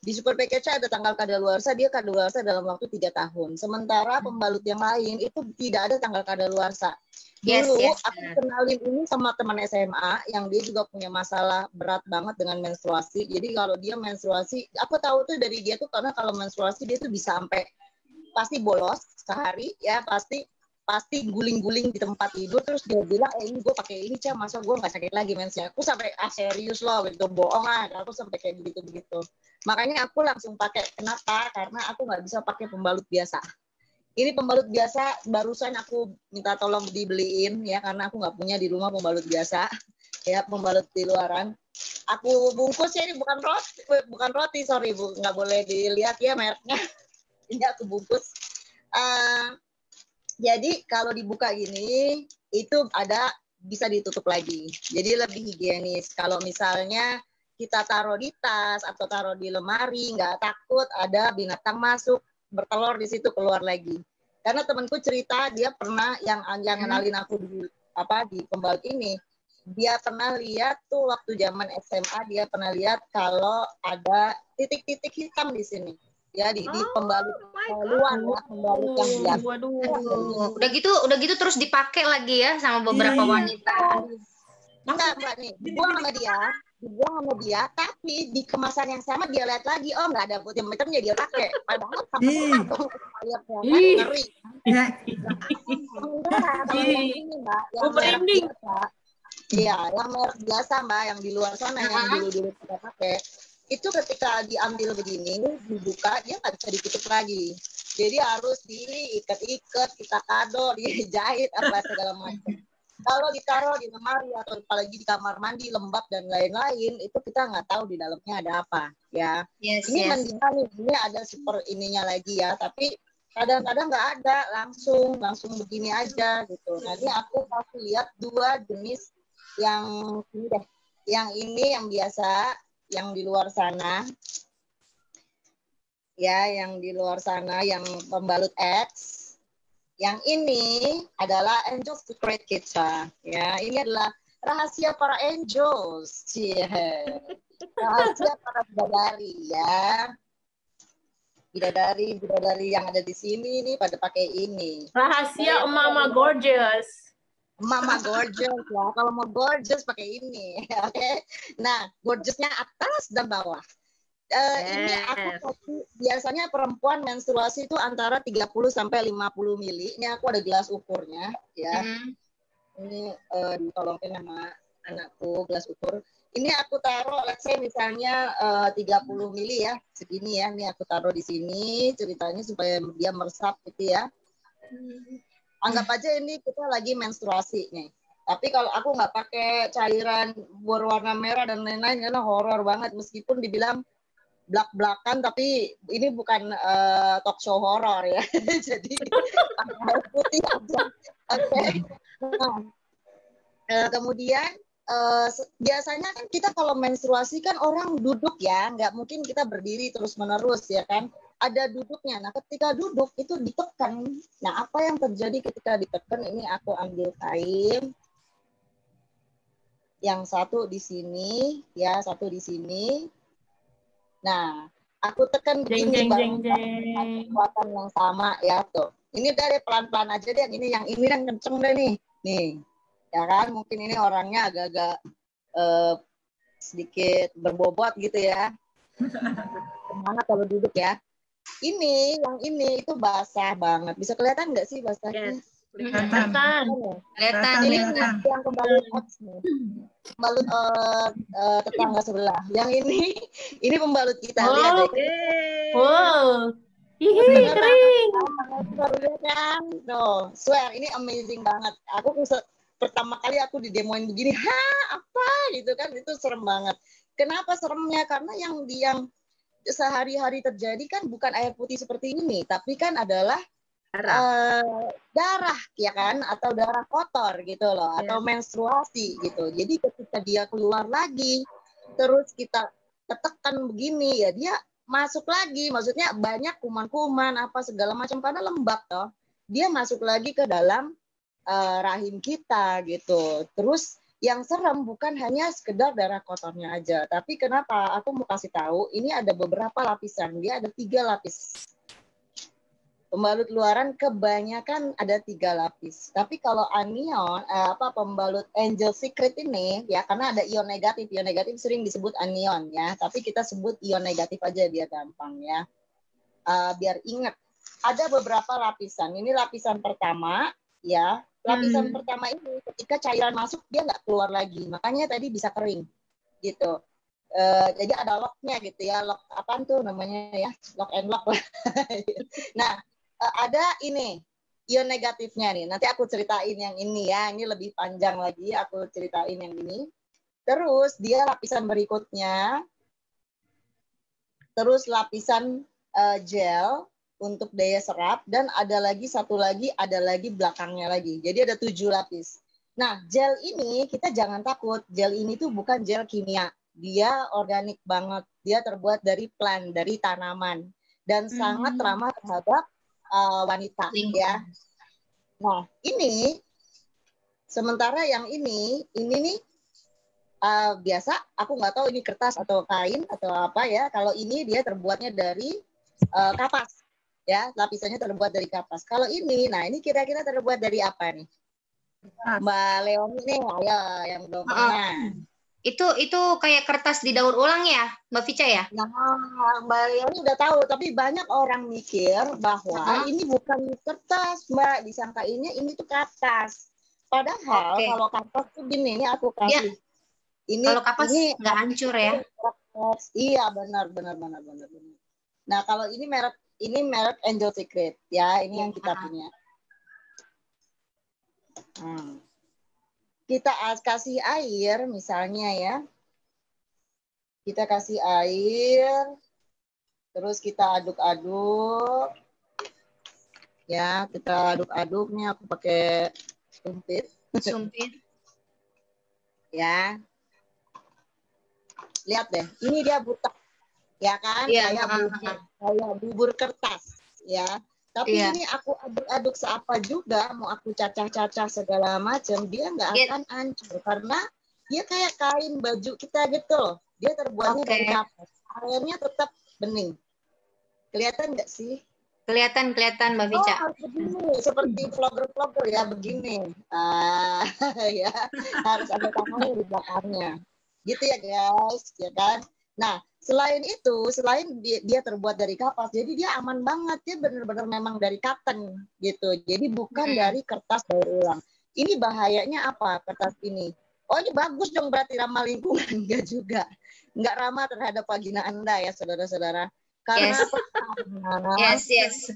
Di super package-nya ada tanggal kadaluarsa, dia kadaluarsa dalam waktu 3 tahun. Sementara pembalut yang lain itu tidak ada tanggal kadaluarsa. Dulu aku kenalin ini sama teman SMA yang dia juga punya masalah berat banget dengan menstruasi. Jadi kalau dia menstruasi, aku tahu tuh dari dia tuh karena kalau menstruasi dia tuh bisa sampai pasti bolos sehari ya, pasti guling-guling di tempat tidur. Terus dia bilang ini gue pakai ini masa gue nggak sakit lagi mensnya. Aku sampai serius loh gitu, bohong lah. Aku sampai kayak begitu. Makanya aku langsung pakai. Kenapa? Karena aku nggak bisa pakai pembalut biasa. Ini pembalut biasa, barusan aku minta tolong dibeliin ya, karena aku nggak punya di rumah pembalut biasa, ya pembalut di luaran. Aku bungkus ya, ini bukan roti, sorry Bu, nggak boleh dilihat ya mereknya. Ini aku bungkus. Jadi kalau dibuka gini, itu ada bisa ditutup lagi. Jadi lebih higienis. Kalau misalnya kita taruh di tas atau taruh di lemari, nggak takut ada binatang masuk, bertelur di situ keluar lagi. Karena temanku cerita dia pernah yang kenalin aku di pembalut ini, dia pernah lihat tuh waktu zaman SMA dia pernah lihat kalau ada titik-titik hitam di sini. ya di pembalut my God. luar ya, pembalut yang biasa. Waduh. Udah gitu terus dipakai lagi ya sama beberapa wanita. Enggak, Mbak nih, dibuang sama dia, tapi di kemasan yang sama dia lihat lagi, oh nggak ada putih hitamnya dia pakai, padahal sama dong ngeri. Kalau yang ini Mbak, yang merek biasa, iya, yang merek biasa Mbak, yang di luar sana yang dulu kita pakai, itu ketika diambil begini, dibuka dia nggak bisa ditutup lagi, jadi harus diikat-ikat, kita kado, dijahit apa segala macam. Kalau ditaruh di lemari atau apalagi di kamar mandi lembab dan lain-lain, itu kita nggak tahu di dalamnya ada apa ya. Ini mendingan ini ada super ininya lagi ya, tapi kadang-kadang nggak ada, langsung begini aja gitu. Nanti aku kasih lihat dua jenis yang ini deh, yang ini yang biasa, yang di luar sana ya, yang di luar sana yang pembalut X. Yang ini adalah Angel Secret kita. Ya, ini adalah rahasia para angels. Rahasia para bidadari ya. Bidadari yang ada di sini nih pada pakai ini. Rahasia Mama Gorgeous. Mama Gorgeous ya. Kalau mau gorgeous pakai ini. Oke. Nah, gorgeousnya atas dan bawah. Ini aku biasanya perempuan menstruasi itu antara 30 sampai 50 mili. Ini aku ada gelas ukurnya ya. Ini ditolongin sama anakku gelas ukur. Ini aku taruh let's say misalnya 30 mili ya, segini ya. Ini aku taruh di sini ceritanya supaya dia meresap gitu ya. Anggap aja ini kita lagi menstruasi nih. Tapi kalau aku nggak pakai cairan berwarna merah dan lain-lain karena horor banget meskipun dibilang blak-blakan, tapi ini bukan talk show horor ya. Jadi air putih aja. Oke. Nah, kemudian biasanya kan kita kalau menstruasi kan orang duduk ya, nggak mungkin kita berdiri terus-menerus ya kan. Ada duduknya. Nah, ketika duduk itu ditekan. Nah, apa yang terjadi ketika ditekan? Ini aku ambil kain. Yang satu di sini, ya, satu di sini. Nah, aku tekan begini kekuatan yang sama ya tuh. Ini dari pelan-pelan aja deh. Ini yang kenceng deh nih. Nih, ya kan? Mungkin ini orangnya agak-agak sedikit berbobot gitu ya. Semangat kalau duduk ya. Yang ini itu basah banget. Bisa kelihatan nggak sih basahnya? Kelihatan. Ini yang pembalut X nih. Pembalut tetangga sebelah. Yang ini pembalut kita. Lihat deh. Wow. Hihi, kering. Kan? No, swear ini amazing banget. Aku pertama kali aku didemoin begini, apa gitu kan, itu serem banget. Kenapa seremnya? Karena yang sehari-hari terjadi kan bukan air putih seperti ini, tapi kan adalah darah ya kan, atau darah kotor gitu loh, atau menstruasi gitu. Jadi ketika dia keluar lagi terus kita tekan begini ya, dia masuk lagi, maksudnya banyak kuman-kuman apa segala macam karena lembab toh, dia masuk lagi ke dalam rahim kita gitu. Terus yang serem bukan hanya sekedar darah kotornya aja, tapi kenapa aku mau kasih tahu, ini ada beberapa lapisan, dia ada 3 lapis. Pembalut luaran kebanyakan ada 3 lapis. Tapi kalau anion, pembalut Angel Secret ini, ya karena ada ion negatif sering disebut anion ya. Tapi kita sebut ion negatif aja biar gampang ya. Biar ingat, ada beberapa lapisan. Ini lapisan pertama ya. Lapisan pertama ini ketika cairan masuk dia nggak keluar lagi. Makanya tadi bisa kering gitu. Jadi ada locknya gitu ya. Lock apaan tuh namanya ya? Lock and lock lah. Nah, ada ini ion negatifnya nih. Nanti aku ceritain yang ini ya. Ini lebih panjang lagi. Aku ceritain yang ini. Terus dia lapisan berikutnya. Terus lapisan gel untuk daya serap. Dan ada lagi satu lagi, ada lagi belakangnya lagi. Jadi ada 7 lapis. Nah, gel ini kita jangan takut. Gel ini tuh bukan gel kimia. Dia organik banget. Dia terbuat dari plant, dari tanaman. Dan sangat ramah terhadap wanita ya. Nah, ini sementara yang ini nih biasa aku nggak tahu ini kertas atau kain atau apa ya. Kalau ini dia terbuatnya dari kapas. Ya, lapisannya terbuat dari kapas. Kalau ini, nah ini kira-kira terbuat dari apa nih? Mbak Leoni nih, ayo yang belum pernah. Itu kayak kertas didaur ulang ya, Mbak Vica ya? Nah, Mbak Leoni udah tahu, tapi banyak orang mikir bahwa ini bukan kertas, Mbak. Disangkainnya ini tuh kapas. Padahal kalau kapas tuh gini, ini aku kasih. Ini kalau kapas nggak hancur ya? Iya, benar. Nah, kalau ini merek Angel Secret ya, ini yang kita punya. Kita kasih air misalnya ya. Kita kasih air, terus kita aduk-aduk. Ya, kita aduk-aduk nih, aku pakai sumpit. Ya. Lihat deh, ini dia butek. Ya kan? Kayak bubur kertas, ya. Tapi ini aku aduk-aduk seapa juga, mau aku cacah-cacah segala macam, dia nggak akan hancur karena dia kayak kain baju kita gitu loh. Dia terbuatnya dari kapas. Airnya tetap bening. Kelihatan nggak sih? Kelihatan Mbak Vica. Begini, seperti vlogger ya begini. Ya harus ada tangannya di belakangnya. Gitu ya guys, ya kan? Nah, selain itu, selain dia terbuat dari kapas, jadi dia aman banget. Dia benar-benar memang dari cotton gitu. Jadi bukan dari kertas daur ulang. Ini bahayanya apa kertas ini? Oh, ini bagus dong berarti ramah lingkungan. Enggak juga. Enggak ramah terhadap vagina Anda ya, saudara-saudara. Karena yes.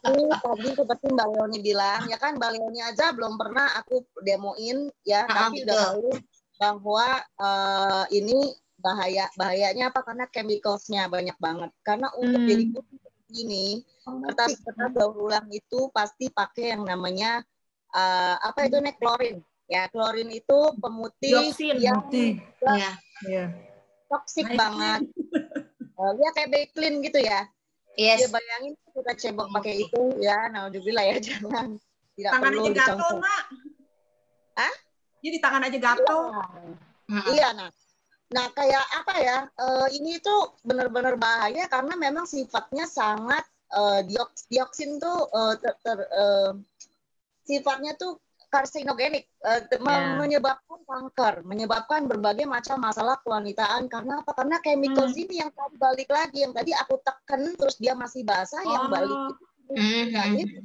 Ini tadi seperti Mbak Leoni bilang, ya kan Mbak Leoni aja belum pernah aku demoin ya, tapi udah tahu bahwa ini bahayanya apa? Karena chemicals-nya banyak banget. Karena untuk jadi putih seperti ini, kertas daur ulang itu pasti pakai yang namanya apa itu nih, klorin. Ya, klorin itu pemutih yang toksik banget. Dia kayak Baiklin gitu ya. Yes. Dia bayangin kita cebok pakai itu ya, naudzubillah ya, jangan. Tidak tangan perlu aja gatel, Nak. Hah? Jadi tangan aja gatel. Iya, nah kayak apa ya? Ini tuh benar-benar bahaya karena memang sifatnya sangat dioksin tuh sifatnya tuh karsinogenik, menyebabkan kanker, menyebabkan berbagai macam masalah kewanitaan. Karena apa? Karena chemical ini yang tadi balik lagi, yang tadi aku tekan terus dia masih basah, yang balik itu.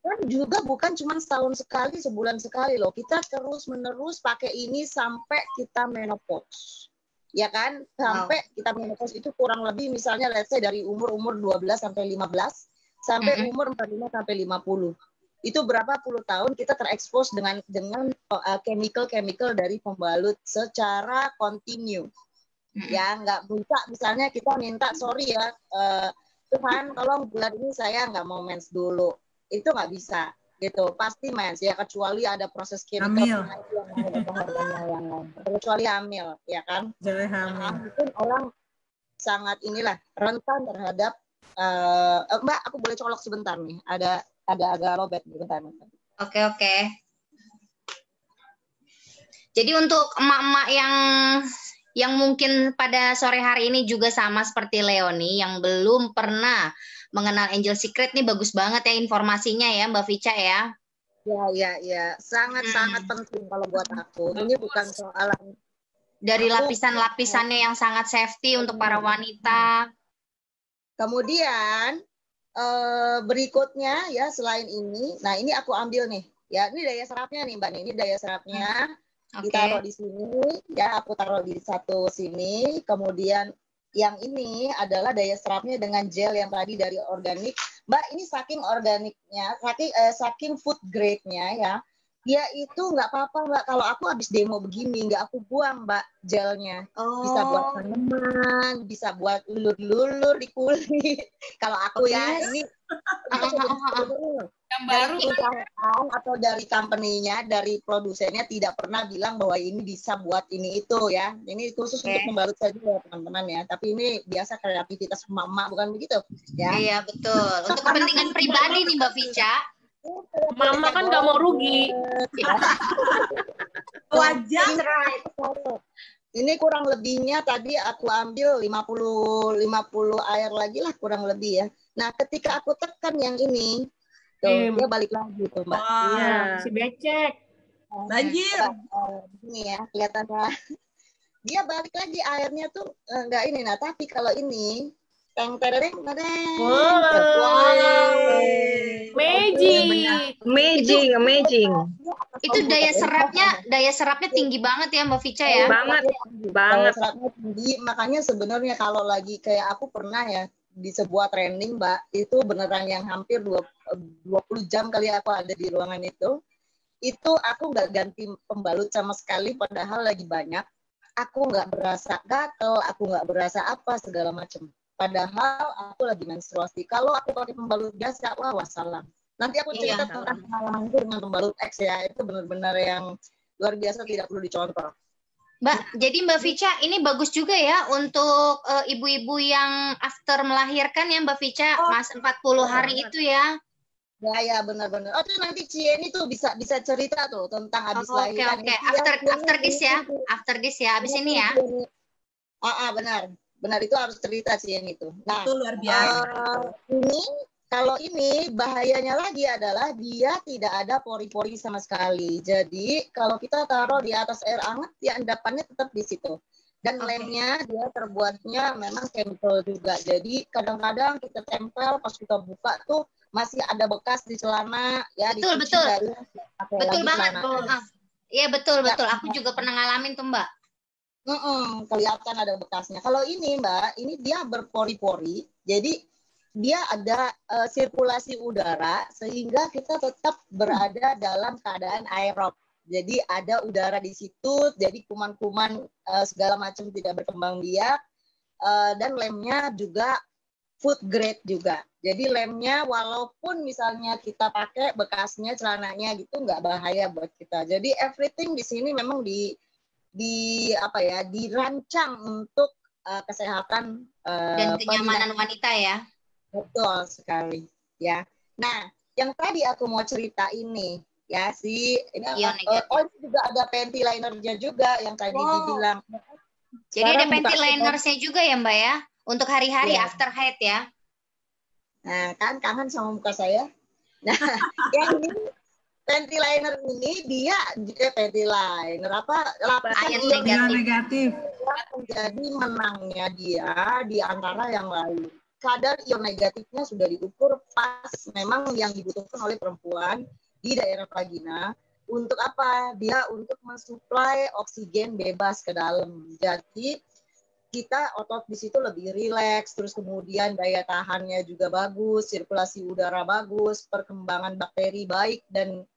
Dan juga bukan cuma setahun sekali, sebulan sekali loh. Kita terus-menerus pakai ini sampai kita menopause. Ya kan? Sampai kita menopause itu kurang lebih misalnya let's say dari umur 12 sampai 15 sampai umur 45 sampai 50. Itu berapa puluh tahun kita terekspos dengan chemical dari pembalut secara kontinu. Ya, nggak bisa misalnya kita minta sorry ya, Tuhan tolong bulan ini saya nggak mau mens dulu. Itu nggak bisa gitu, pasti mens ya, kecuali ada proses chemical kecuali hamil ya kan. Mungkin orang sangat inilah rentan terhadap Mbak, aku boleh colok sebentar nih, ada agak lobet bentar. Oke. Jadi untuk emak-emak yang mungkin pada sore hari ini juga sama seperti Leoni yang belum pernah mengenal Angel Secret nih, bagus banget ya informasinya ya Mbak Vica ya. Ya, sangat penting kalau buat aku. Ini bukan soalan dari lapisan-lapisannya yang sangat safety untuk para wanita. Kemudian berikutnya ya selain ini, nah ini aku ambil nih ya, ini daya serapnya nih Mbak, ini daya serapnya ditaruh di sini ya, aku taruh di satu sini. Kemudian yang ini adalah daya serapnya dengan gel yang tadi dari organik Mbak. Ini saking organiknya, saking food grade-nya ya, dia itu nggak apa-apa Mbak, kalau aku habis demo begini nggak aku buang Mbak gelnya. Bisa buat tanaman, bisa buat lulur-lulur di kulit. Kalau aku ya ini yang baru atau dari company-nya, dari produsennya tidak pernah bilang bahwa ini bisa buat ini itu ya. Ini khusus untuk membalut saja ya teman-teman ya. Tapi ini biasa kreativitas emak-emak, bukan begitu ya? Iya betul. Untuk kepentingan pribadi nih Mbak Vica. Mama kan nggak mau rugi. Wajar. Ini kurang lebihnya tadi aku ambil 50 air lagi lah kurang lebih ya. Nah, ketika aku tekan yang ini, tuh dia balik lagi tuh, Mbak. Iya, si becek. Banjir. Ini ya, kelihatannya. Dia balik lagi airnya tuh enggak ini. Nah, tapi kalau ini teng tereng Amazing. Itu daya serapnya tinggi banget ya Mbak Vica ya. Banget. Daya serapnya tinggi, makanya sebenarnya kalau lagi kayak aku pernah ya di sebuah training, Mbak, itu beneran yang hampir 20 jam kali aku ada di ruangan itu aku nggak ganti pembalut sama sekali, padahal lagi banyak. Aku nggak berasa gatel, aku nggak berasa apa segala macam. Padahal aku lagi menstruasi. Kalau aku pakai pembalut biasa, wah wassalam. Nanti aku cerita tentang pengalaman itu dengan pembalut X ya. Itu benar-benar yang luar biasa, tidak perlu dicontoh. Mbak, jadi Mbak Vica ini bagus juga ya untuk ibu-ibu yang after melahirkan ya Mbak Vica, Mas 40 hari itu ya. Ya benar-benar. Oh tuh nanti Cieni tuh bisa cerita tuh tentang habis lahiran. Oke. After this ya, habis ini ya. Benar itu harus cerita Cieni itu. Nah, itu luar biasa. Kalau ini bahayanya lagi adalah dia tidak ada pori-pori sama sekali. Jadi kalau kita taruh di atas air hangat, ya endapannya tetap di situ. Dan lemnya dia terbuatnya memang chemical juga. Jadi kadang-kadang kita tempel pas kita buka tuh masih ada bekas di celana ya. Betul banget. Iya betul. Aku juga pernah ngalamin tuh Mbak. Kelihatan ada bekasnya. Kalau ini Mbak, ini dia berpori-pori. Jadi dia ada sirkulasi udara sehingga kita tetap berada dalam keadaan aerob. Jadi ada udara di situ, jadi kuman-kuman segala macam tidak berkembang biak. Dan lemnya juga food grade juga. Jadi lemnya walaupun misalnya kita pakai bekasnya celananya gitu nggak bahaya buat kita. Jadi everything di sini memang dirancang untuk kesehatan dan kenyamanan wanita ya. Betul sekali ya. Nah, yang tadi aku mau cerita ini ya ini juga ada panty linernya juga yang tadi dibilang. Jadi ada panty linersnya juga ya Mbak ya untuk hari-hari after haid ya. Nah, kan kangen sama muka saya. Nah, yang ini panty liner ini dia panty liner lapisan ion negatif. Menjadi menangnya dia di antara yang lain. Kadar ion negatifnya sudah diukur pas memang yang dibutuhkan oleh perempuan di daerah vagina. Untuk apa? Dia untuk mensuplai oksigen bebas ke dalam. Jadi kita otot di situ lebih rileks, terus kemudian daya tahannya juga bagus, sirkulasi udara bagus, perkembangan bakteri baik, dan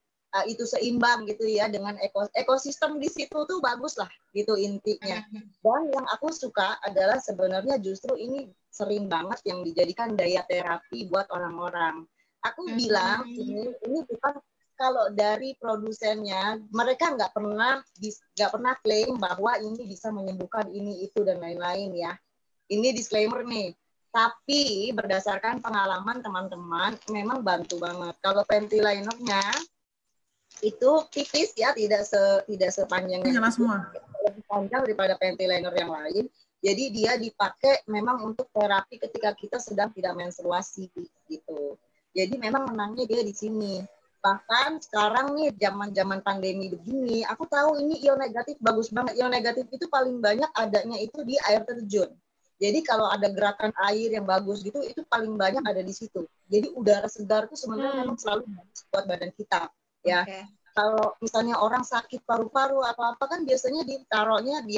itu seimbang gitu ya dengan ekosistem di situ tuh bagus lah gitu intinya. Dan yang aku suka adalah sebenarnya justru ini sering banget yang dijadikan daya terapi buat orang-orang. Aku bilang ini bukan, kalau dari produsennya mereka nggak pernah klaim bahwa ini bisa menyembuhkan ini itu dan lain-lain ya. Ini disclaimer nih. Tapi berdasarkan pengalaman teman-teman memang bantu banget. Kalau panty linernya itu tipis ya, tidak sepanjang nyala semua. Lebih panjang daripada panty liner yang lain. Jadi dia dipakai memang untuk terapi ketika kita sedang tidak menstruasi gitu. Jadi memang menangnya dia di sini. Bahkan sekarang nih zaman pandemi begini, aku tahu ini ion negatif bagus banget. Ion negatif itu paling banyak adanya itu di air terjun. Jadi kalau ada gerakan air yang bagus gitu, itu paling banyak ada di situ. Jadi udara segar itu sebenarnya memang selalu bagus buat badan kita. Ya, kalau misalnya orang sakit paru-paru atau apa kan biasanya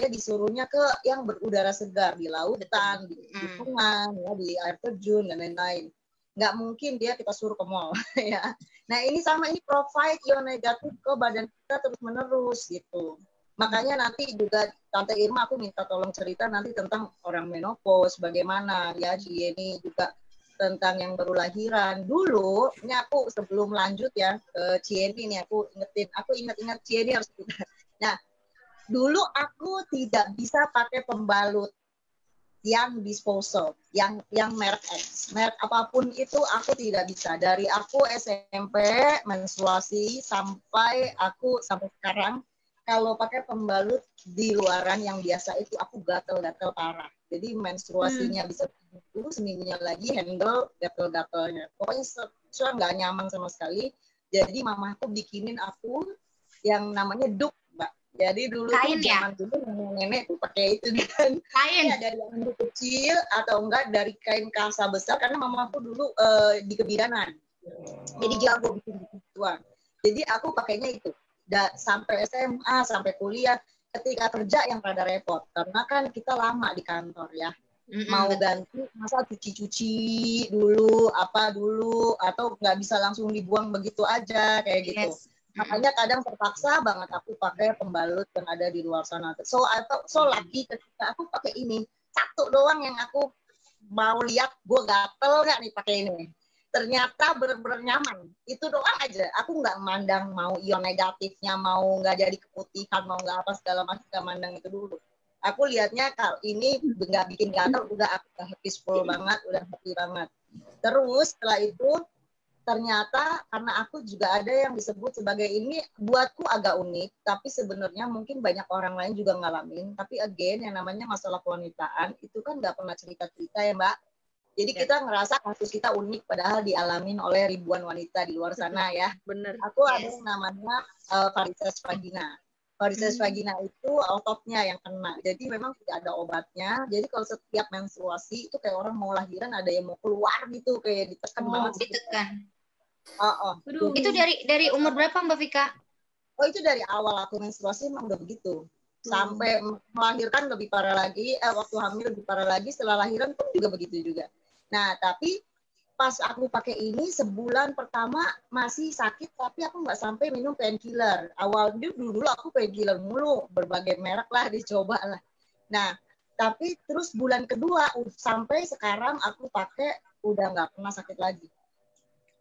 disuruhnya ke yang berudara segar di lautan, di sungai, ya, di air terjun dan lain-lain. Nggak mungkin kita suruh ke mall ya. Nah ini sama, ini provide ion negatif ke badan kita terus menerus gitu. Makanya nanti juga Tante Irma aku minta tolong cerita nanti tentang orang menopause bagaimana ya, Cieni juga tentang yang baru lahiran. Dulu ini aku sebelum lanjut ya ke Cieni nih aku ingat Cieni harus kita. Nah dulu aku tidak bisa pakai pembalut yang disposal, yang merek X, merek apapun itu aku tidak bisa. Dari aku SMP menstruasi sampai sekarang, kalau pakai pembalut di luaran yang biasa itu aku gatel-gatel parah. Jadi menstruasinya bisa dulu, seminggunya lagi handle gatel-gatelnya. Pokoknya nggak nyaman sama sekali. Jadi mamaku bikinin aku yang namanya duk, Mbak. Jadi dulu Kain tuh ya? zaman dulu nenek tuh pakai itu kan. Kain. Ya, dari handuk kecil atau enggak dari kain kasa besar karena mamaku dulu di kebidanan. Jadi jago bikin gituan. Jadi aku pakainya itu. Sampai SMA, sampai kuliah, ketika kerja yang rada repot. Karena kan kita lama di kantor ya. Mau ganti, masa cuci-cuci dulu, apa dulu, atau nggak bisa langsung dibuang begitu aja, kayak gitu. Yes. Makanya kadang terpaksa banget aku pakai pembalut yang ada di luar sana. So lagi ketika aku pakai ini, satu doang yang aku mau lihat, gue gatel nggak nih pakai ini. Ternyata bener-bener nyaman. Itu doang aja. Aku nggak mandang mau ion negatifnya, mau nggak jadi keputihan, mau nggak apa segala macam, nggak mandang itu dulu. Aku lihatnya kalau ini nggak bikin gatel, udah aku peaceful banget, udah happy banget. Terus setelah itu ternyata karena aku juga ada yang disebut sebagai ini buatku agak unik, tapi sebenarnya mungkin banyak orang lain juga ngalamin. Tapi again yang namanya masalah kewanitaan itu kan nggak pernah cerita-cerita ya Mbak. Jadi kita ngerasa kasus kita unik padahal dialamin oleh ribuan wanita di luar sana ya. Bener. Aku ada yang namanya varises vagina. Varises vagina itu ototnya yang kena. Jadi memang tidak ada obatnya. Jadi kalau setiap menstruasi itu kayak orang mau lahiran ada yang mau keluar gitu, kayak ditekan banget. Ditekan. Itu dari umur berapa Mbak Vika? Oh itu dari awal aku menstruasi emang udah begitu. Sampai melahirkan lebih parah lagi, waktu hamil lebih parah lagi, setelah lahiran pun juga begitu juga. Nah tapi pas aku pakai ini sebulan pertama masih sakit, tapi aku nggak sampai minum painkiller. Awalnya dulu aku painkiller mulu, berbagai merek lah dicoba lah. Nah, tapi terus bulan kedua sampai sekarang aku pakai udah nggak pernah sakit lagi.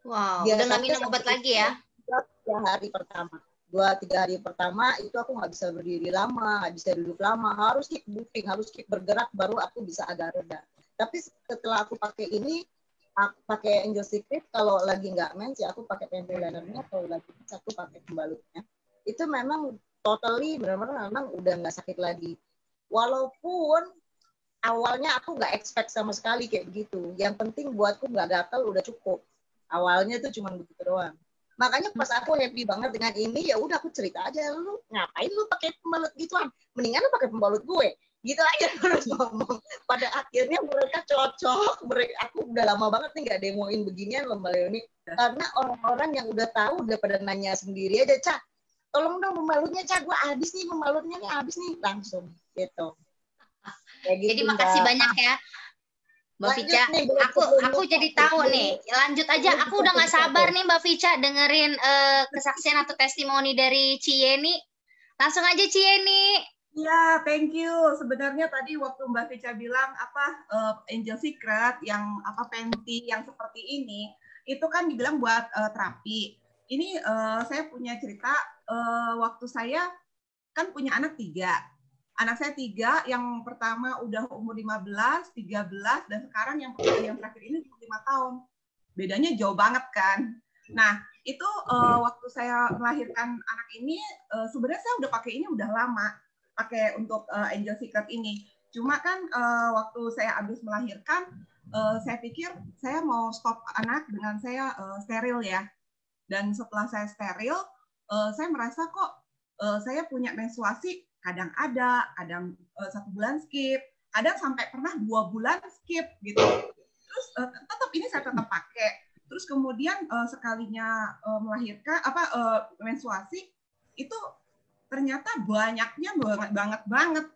Wow, udah nggak minum obat lagi ya? 2-3 hari pertama. 2-3 hari pertama itu aku nggak bisa berdiri lama, nggak bisa duduk lama, harus keep moving, harus keep bergerak baru aku bisa agak reda. Tapi setelah aku pakai ini, aku pakai Angel Secret, kalau lagi nggak mens ya aku pakai painkillernya, kalau lagi mens aku pakai pembalutnya. Itu memang totally benar-benar memang udah nggak sakit lagi. Walaupun awalnya aku nggak expect sama sekali kayak begitu. Yang penting buatku nggak gatal udah cukup. Awalnya tuh cuma begitu doang. Makanya pas aku happy banget dengan ini, ya udah aku cerita aja, lu ngapain lu pakai pembalut gituan? Mendingan lu pakai pembalut gue. Gitu aja terus ngomong. Pada akhirnya mereka cocok. Aku udah lama banget nih nggak demoin beginian loh Mbak Leoni. Karena orang-orang yang udah tahu udah pada nanya sendiri aja, Ca, tolong dong pembalutnya, Ca, gue habis nih pembalutnya nih, habis nih. Langsung gitu. Gitu. Jadi makasih banyak ya Mbak Vica. Aku jadi tahu nih. Lanjut aja. Aku udah nggak sabar nih Mbak Vica dengerin kesaksian atau testimoni dari Cieni. Langsung aja Cieni. Ya, thank you. Sebenarnya tadi waktu Mbak Vica bilang Angel Secret yang panty yang seperti ini, itu kan dibilang buat terapi. Ini saya punya cerita waktu saya kan punya anak 3. Anak saya 3, yang pertama udah umur 15, 13, dan sekarang yang terakhir ini 5 tahun. Bedanya jauh banget kan. Nah, itu waktu saya melahirkan anak ini, sebenarnya saya udah pakai ini udah lama. Pakai untuk Angel Secret ini. Cuma kan waktu saya habis melahirkan, saya pikir saya mau stop anak dengan saya steril ya. Dan setelah saya steril, saya merasa kok saya punya menstruasi kadang ada, kadang 1 bulan skip, kadang sampai pernah 2 bulan skip gitu. Terus tetap ini saya tetap pakai. Terus kemudian sekalinya melahirkan menstruasi itu ternyata banyaknya banget.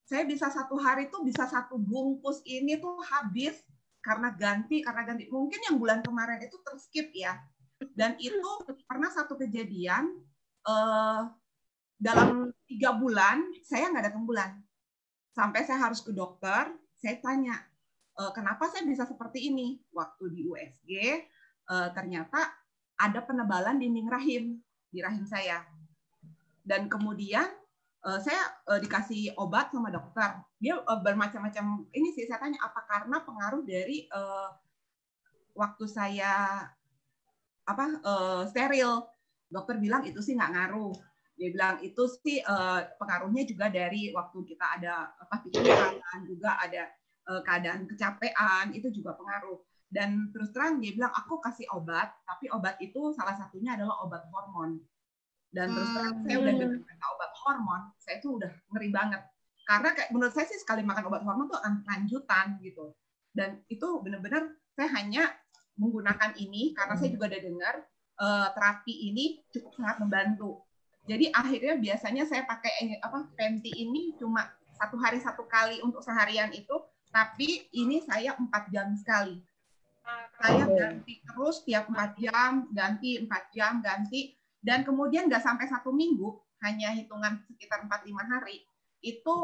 Saya bisa 1 hari tuh bisa 1 bungkus ini tuh habis karena ganti. Mungkin yang bulan kemarin itu terskip ya. Dan itu pernah satu kejadian dalam 3 bulan saya nggak datang bulan. Sampai saya harus ke dokter, saya tanya, kenapa saya bisa seperti ini? Waktu di USG, ternyata ada penebalan dinding rahim di rahim saya. Dan kemudian saya dikasih obat sama dokter. Dia bermacam-macam, ini sih saya tanya, apa karena pengaruh dari waktu saya steril? Dokter bilang itu sih nggak ngaruh. Dia bilang itu sih pengaruhnya juga dari waktu kita ada pikiran, juga ada keadaan kecapean, itu juga pengaruh. Dan terus terang dia bilang aku kasih obat, tapi obat itu salah satunya adalah obat hormon. Dan terus terang saya udah dengar kata obat hormon, saya tuh udah ngeri banget. Karena kayak menurut saya sih sekali makan obat hormon tuh lanjutan gitu. Dan itu benar-benar saya hanya menggunakan ini karena saya juga udah dengar terapi ini cukup sangat membantu. Jadi akhirnya biasanya saya pakai Penti ini cuma 1 hari 1 kali untuk seharian itu, tapi ini saya 4 jam sekali. Saya ganti terus tiap 4 jam, ganti 4 jam, ganti. Dan kemudian nggak sampai 1 minggu, hanya hitungan sekitar 4-5 hari, itu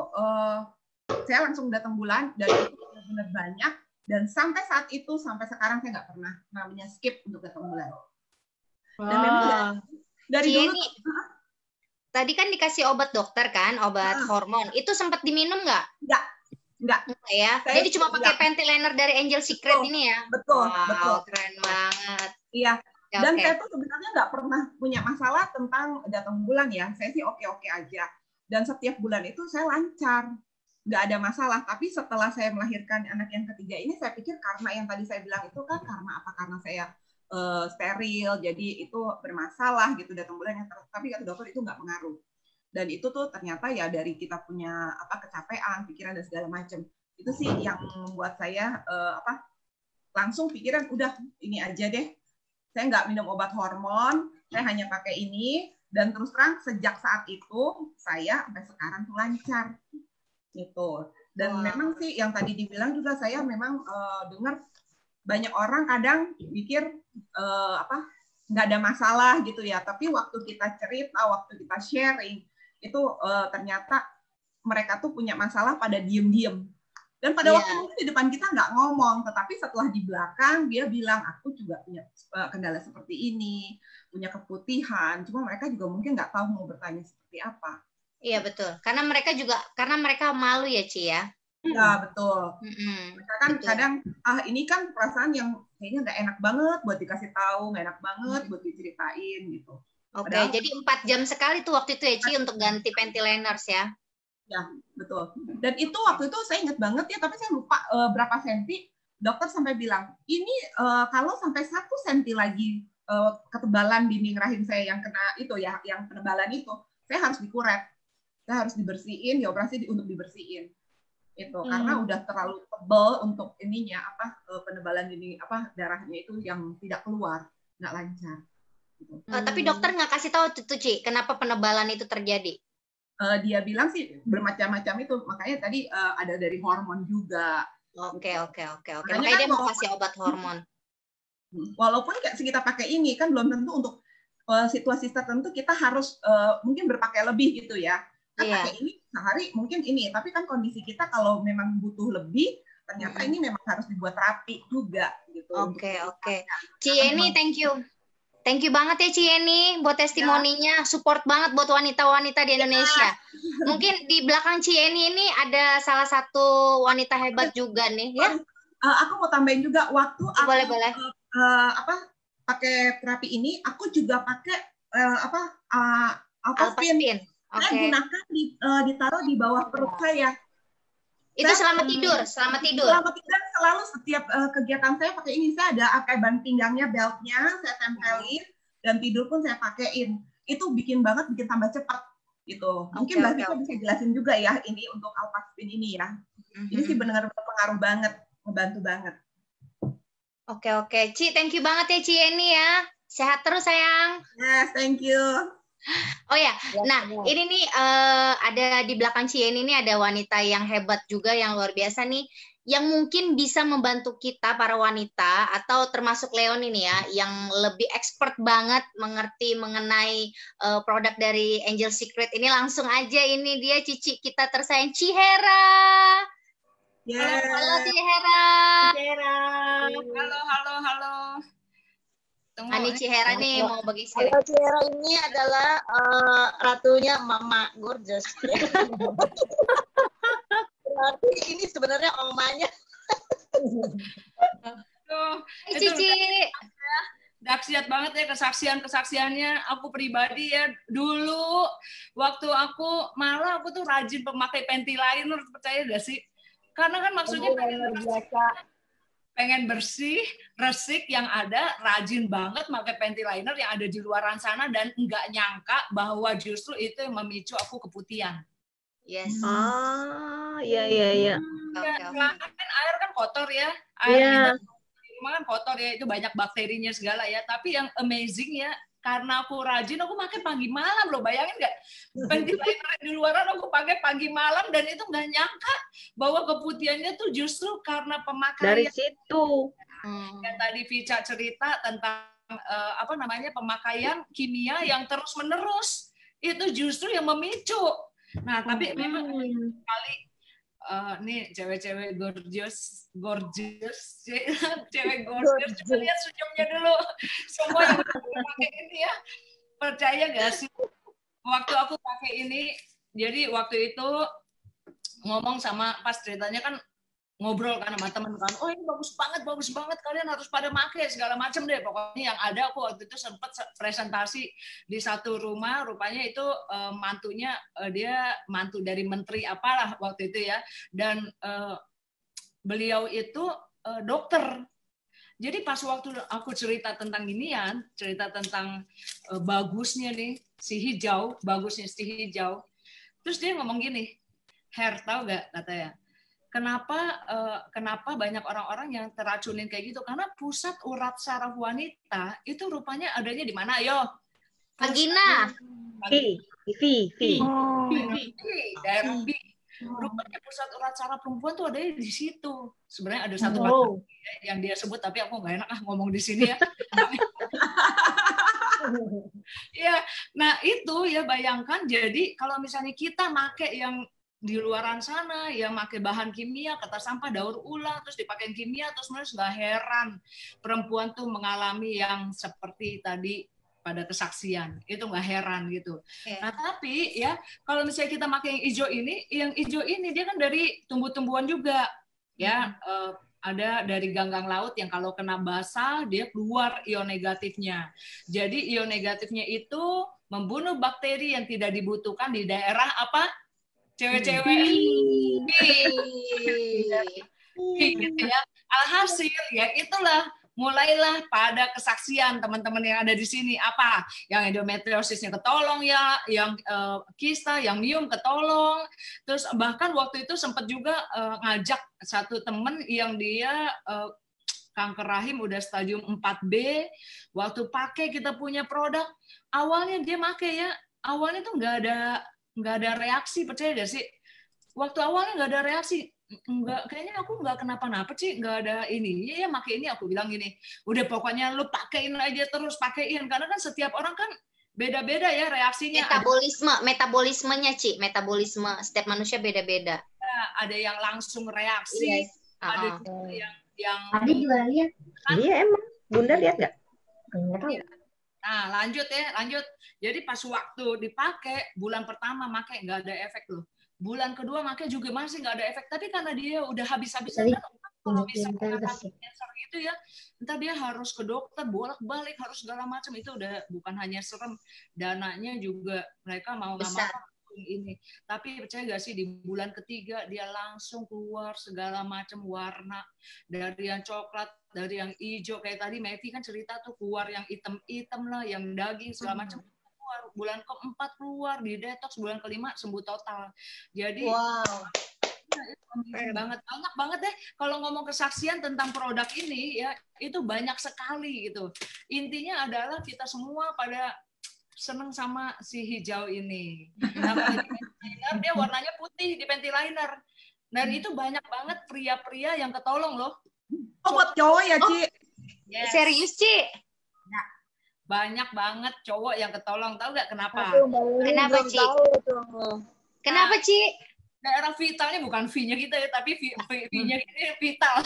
saya langsung datang bulan, dan itu benar-benar banyak. Dan sampai saat itu, sampai sekarang saya nggak pernah namanya skip untuk datang bulan. Dan memang dari dulu tadi kan dikasih obat dokter kan, obat hormon. Itu sempat diminum nggak? Enggak ya. Jadi cuma pakai Pentiliner dari Angel Secret ini ya? Betul, betul. Keren banget. Iya. Dan saya tuh sebenarnya nggak pernah punya masalah tentang datang bulan ya. Saya sih oke-oke aja. Dan setiap bulan itu saya lancar. Nggak ada masalah. Tapi setelah saya melahirkan anak yang ketiga ini, saya pikir karena yang tadi saya bilang itu kan karena apa? Karena saya steril, jadi itu bermasalah gitu datang bulan. Tapi kata dokter itu nggak pengaruh. Dan itu tuh ternyata ya dari kita punya kecapean, pikiran dan segala macam. Itu sih yang membuat saya langsung pikiran udah ini aja deh. Saya nggak minum obat hormon, saya hanya pakai ini. Dan terus terang sejak saat itu saya sampai sekarang tuh lancar gitu. Dan memang sih yang tadi dibilang juga saya memang dengar banyak orang kadang pikir nggak ada masalah gitu ya, tapi waktu kita cerita, waktu kita sharing itu ternyata mereka tuh punya masalah pada diem-diem, dan pada waktu mungkin di depan kita nggak ngomong, tetapi setelah di belakang dia bilang aku juga punya kendala seperti ini, punya keputihan, cuma mereka juga mungkin nggak tahu mau bertanya seperti apa. Iya betul, karena mereka malu ya Ci ya. Ya betul. Mereka kan kadang ini kan perasaan yang kayaknya nggak enak banget buat dikasih tahu, nggak enak banget buat diceritain gitu. Oke, jadi 4 jam sekali tuh waktu itu ya Ci untuk ganti Pentiliners ya. Ya betul. Dan itu waktu itu saya ingat banget ya, tapi saya lupa berapa senti. Dokter sampai bilang ini kalau sampai 1 senti lagi ketebalan dinding rahim saya yang kena itu ya, yang penebalan itu, saya harus dikuret, saya harus dibersihin, dioperasi untuk dibersihin. Itu karena udah terlalu tebal untuk ininya penebalan ini darahnya itu yang tidak keluar, nggak lancar gitu. Tapi dokter nggak kasih tahu tuh Ci kenapa penebalan itu terjadi? Dia bilang sih bermacam-macam itu, makanya tadi ada dari hormon juga. Oke. Makanya dia mau kasih obat hormon. Walaupun kita pakai ini kan belum tentu untuk situasi tertentu kita harus mungkin berpakai lebih gitu ya. Kan pakai ini sehari mungkin ini, tapi kan kondisi kita kalau memang butuh lebih, ternyata ini memang harus dibuat rapi juga gitu. Oke. Ci Yeni, thank you banget ya Ci Yeni buat testimoninya, support banget buat wanita-wanita di Indonesia. Mungkin di belakang Ci Yeni ini ada salah satu wanita hebat juga nih ya. Aku mau tambahin juga waktu aku boleh. Pakai terapi ini, aku juga pakai Alpaspin. Saya gunakan ditaruh di bawah perut saya. Itu selama tidur. Selama tidur selalu setiap kegiatan saya pakai ini. Saya ada ban pinggangnya, beltnya, saya tempelin, dan tidur pun saya pakein. Itu bikin tambah cepat gitu. Mungkin Mbak Vika bisa jelasin juga ya ini untuk Alpaspin ini ya. Ini sih benar-benar berpengaruh banget, membantu banget. Oke. Ci, thank you banget ya Ci Yeni ya. Sehat terus sayang. Yes, thank you. Oh ya, nah ini nih ada di belakang Ci Yeni ini ada wanita yang hebat juga, yang luar biasa nih, yang mungkin bisa membantu kita para wanita atau termasuk Leon ini ya, yang lebih expert banget mengerti mengenai produk dari Angel Secret ini. Langsung aja, ini dia cici kita tersayang, Cihera. Halo Cihera. Halo. Ini Cihera nih mau bagi share. Halo, Cihera ini adalah ratunya Mama Gorgeous. Berarti ini sebenarnya omanya. Cici. Dahsyat banget ya kesaksiannya. Aku pribadi ya dulu waktu aku malah aku tuh rajin pemakai panty liner, percaya gak sih? Karena kan maksudnya pengen bersih, resik yang ada, rajin banget pakai panty liner yang ada di luaran sana dan nggak nyangka bahwa justru itu yang memicu aku keputihan. Yes. Iya. Ya, kan air kan kotor ya. Air kita di rumah kan kotor ya, itu banyak bakterinya segala ya. Tapi yang amazing ya, karena aku rajin, aku pakai pagi malam loh. Bayangin nggak? Panty liner di luaran aku pakai pagi malam dan itu nggak nyangka bahwa keputihannya tuh justru karena pemakaian. Dari situ. Yang tadi Vica cerita tentang pemakaian kimia yang terus menerus itu justru yang memicu. Nah, tapi memang kali nih cewek-cewek gorgeous, cewek gorgeous, coba lihat senyumnya dulu. Semua yang pakai ini ya, percaya gak sih? Waktu aku pakai ini, jadi waktu itu ngomong sama pas ceritanya kan ngobrol kan sama teman kan, oh ini bagus banget, kalian harus pada pakai segala macam deh. Pokoknya yang ada aku waktu itu sempat presentasi di satu rumah, rupanya itu mantunya dia mantu dari menteri apalah waktu itu ya, dan beliau itu dokter. Jadi pas waktu aku cerita tentang ginian, cerita tentang bagusnya nih si hijau, terus dia ngomong gini, Her, tahu gak katanya? Kenapa banyak orang-orang yang teracunin kayak gitu? Karena pusat urat saraf wanita itu rupanya adanya di mana? Ayo. Vagina. Daerah B. Rupanya pusat urat saraf perempuan tuh adanya di situ. Sebenarnya ada satu bagian yang dia sebut, tapi aku nggak enak ngomong di sini ya. Ya, nah itu ya bayangkan. Jadi kalau misalnya kita make yang di luaran sana yang pakai bahan kimia, kata sampah, daur ulang, terus dipakai kimia, terus nggak heran perempuan tuh mengalami yang seperti tadi pada kesaksian, itu nggak heran gitu. Nah tapi ya kalau misalnya kita pakai yang hijau ini dia kan dari tumbuh-tumbuhan juga, ya ada dari ganggang laut yang kalau kena basah dia keluar ion negatifnya. Jadi ion negatifnya itu membunuh bakteri yang tidak dibutuhkan di daerah apa? Cewek-cewek gitu ya. Alhasil ya itulah mulailah pada kesaksian teman-teman yang ada di sini, apa yang endometriosisnya ketolong ya, yang kista, yang miom ketolong. Terus bahkan waktu itu sempat juga ngajak satu teman yang dia kanker rahim udah stadium 4B, waktu pakai kita punya produk, awalnya dia pakai ya, awalnya tuh nggak ada reaksi, percaya gak sih? Waktu awalnya nggak ada reaksi, kayaknya aku nggak kenapa-napa sih, nggak ada ini. Ya pakai ini, aku bilang gini, udah pokoknya lu pakein aja terus, pakein, karena kan setiap orang kan beda-beda ya reaksinya. Metabolismenya metabolisme setiap manusia beda-beda. Ada yang langsung reaksi, ada yang Ada juga lihat. Iya emang, Bunda lihat nggak? Nggak tahu. Nah, lanjut. Jadi pas waktu dipakai, bulan pertama pakai nggak ada efek loh. Bulan kedua pakai juga masih nggak ada efek. Tapi karena dia udah habis-habisan, kalau bisa cancer gitu ya, entah dia harus ke dokter, bolak-balik, harus segala macam. Itu udah bukan hanya serem, dananya juga mereka mau nggak mau ini. Tapi percaya nggak sih, di bulan ketiga dia langsung keluar segala macam warna, dari yang coklat, dari yang hijau, kayak tadi Mevi kan cerita tuh keluar yang hitam-hitam lah, yang daging segala macam keluar. Bulan keempat keluar, di detox, bulan kelima sembuh total. Jadi banget, banyak banget deh kalau ngomong kesaksian tentang produk ini ya, itu banyak sekali gitu. Intinya adalah kita semua pada seneng sama si hijau ini. Nah, dia warnanya putih di panty liner. Dan itu banyak banget pria-pria yang ketolong loh. Oh, buat cowok ya, Ci? Yes. Serius, Ci? Nah, banyak banget cowok yang ketolong. Tahu nggak kenapa? Kenapa, Ci? Kenapa, Ci? Daerah vitalnya bukan V-nya kita ya, tapi V-nya ini vital.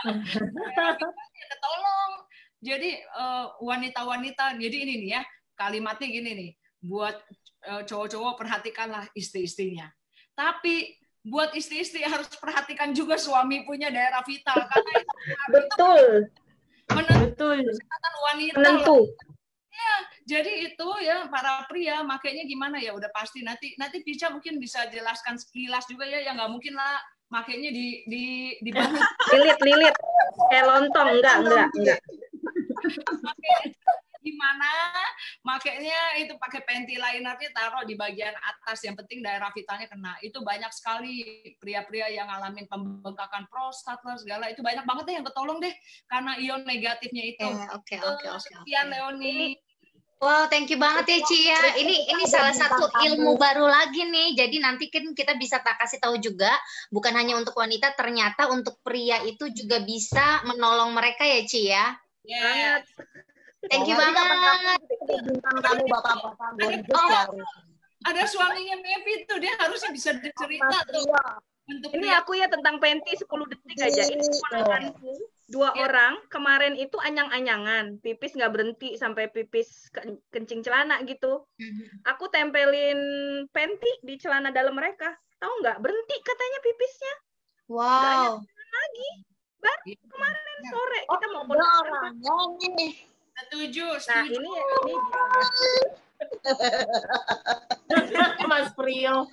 Daerah vitalnya ketolong. Jadi wanita-wanita, jadi ini nih ya, kalimatnya gini nih, buat cowok-cowok perhatikanlah istri-istrinya. Tapi buat istri-istri harus perhatikan juga suami punya daerah vital, karena itu betul. menentukan kesehatan wanita. Menentu. Ya, jadi itu ya para pria makanya gimana ya udah pasti nanti Pica mungkin bisa jelaskan sekilas juga ya, yang nggak mungkin lah makanya di bahu. Lilit kayak lontong, enggak. Gimana makanya itu pakai panty linernya taruh di bagian atas, yang penting daerah vitalnya kena. Itu banyak sekali pria-pria yang ngalamin pembengkakan prostat lah segala, itu banyak banget deh yang ketolong deh karena ion negatifnya itu. Oke. Sekian Leonie. Wow, thank you banget ya Ci ya. Ini salah satu ilmu baru lagi nih. Jadi nanti kan kita bisa kasih tahu juga, bukan hanya untuk wanita, ternyata untuk pria itu juga bisa menolong mereka ya Ci ya. Yes. Thank you banget. Bintang tamu bapak-bapak Ada suaminya Mevi tuh, dia harusnya bisa cerita tuh. Untuk ini aku ya tentang panty 10 detik aja. Ini ponakanku 2 orang kemarin itu anyang-anyangan, pipis nggak berhenti sampai pipis kencing celana gitu. Aku tempelin panty di celana dalam mereka, tahu nggak, berhenti katanya pipisnya. Wow. Lagi baru kemarin sore kita mau Setuju. Nah ini Mas Prio.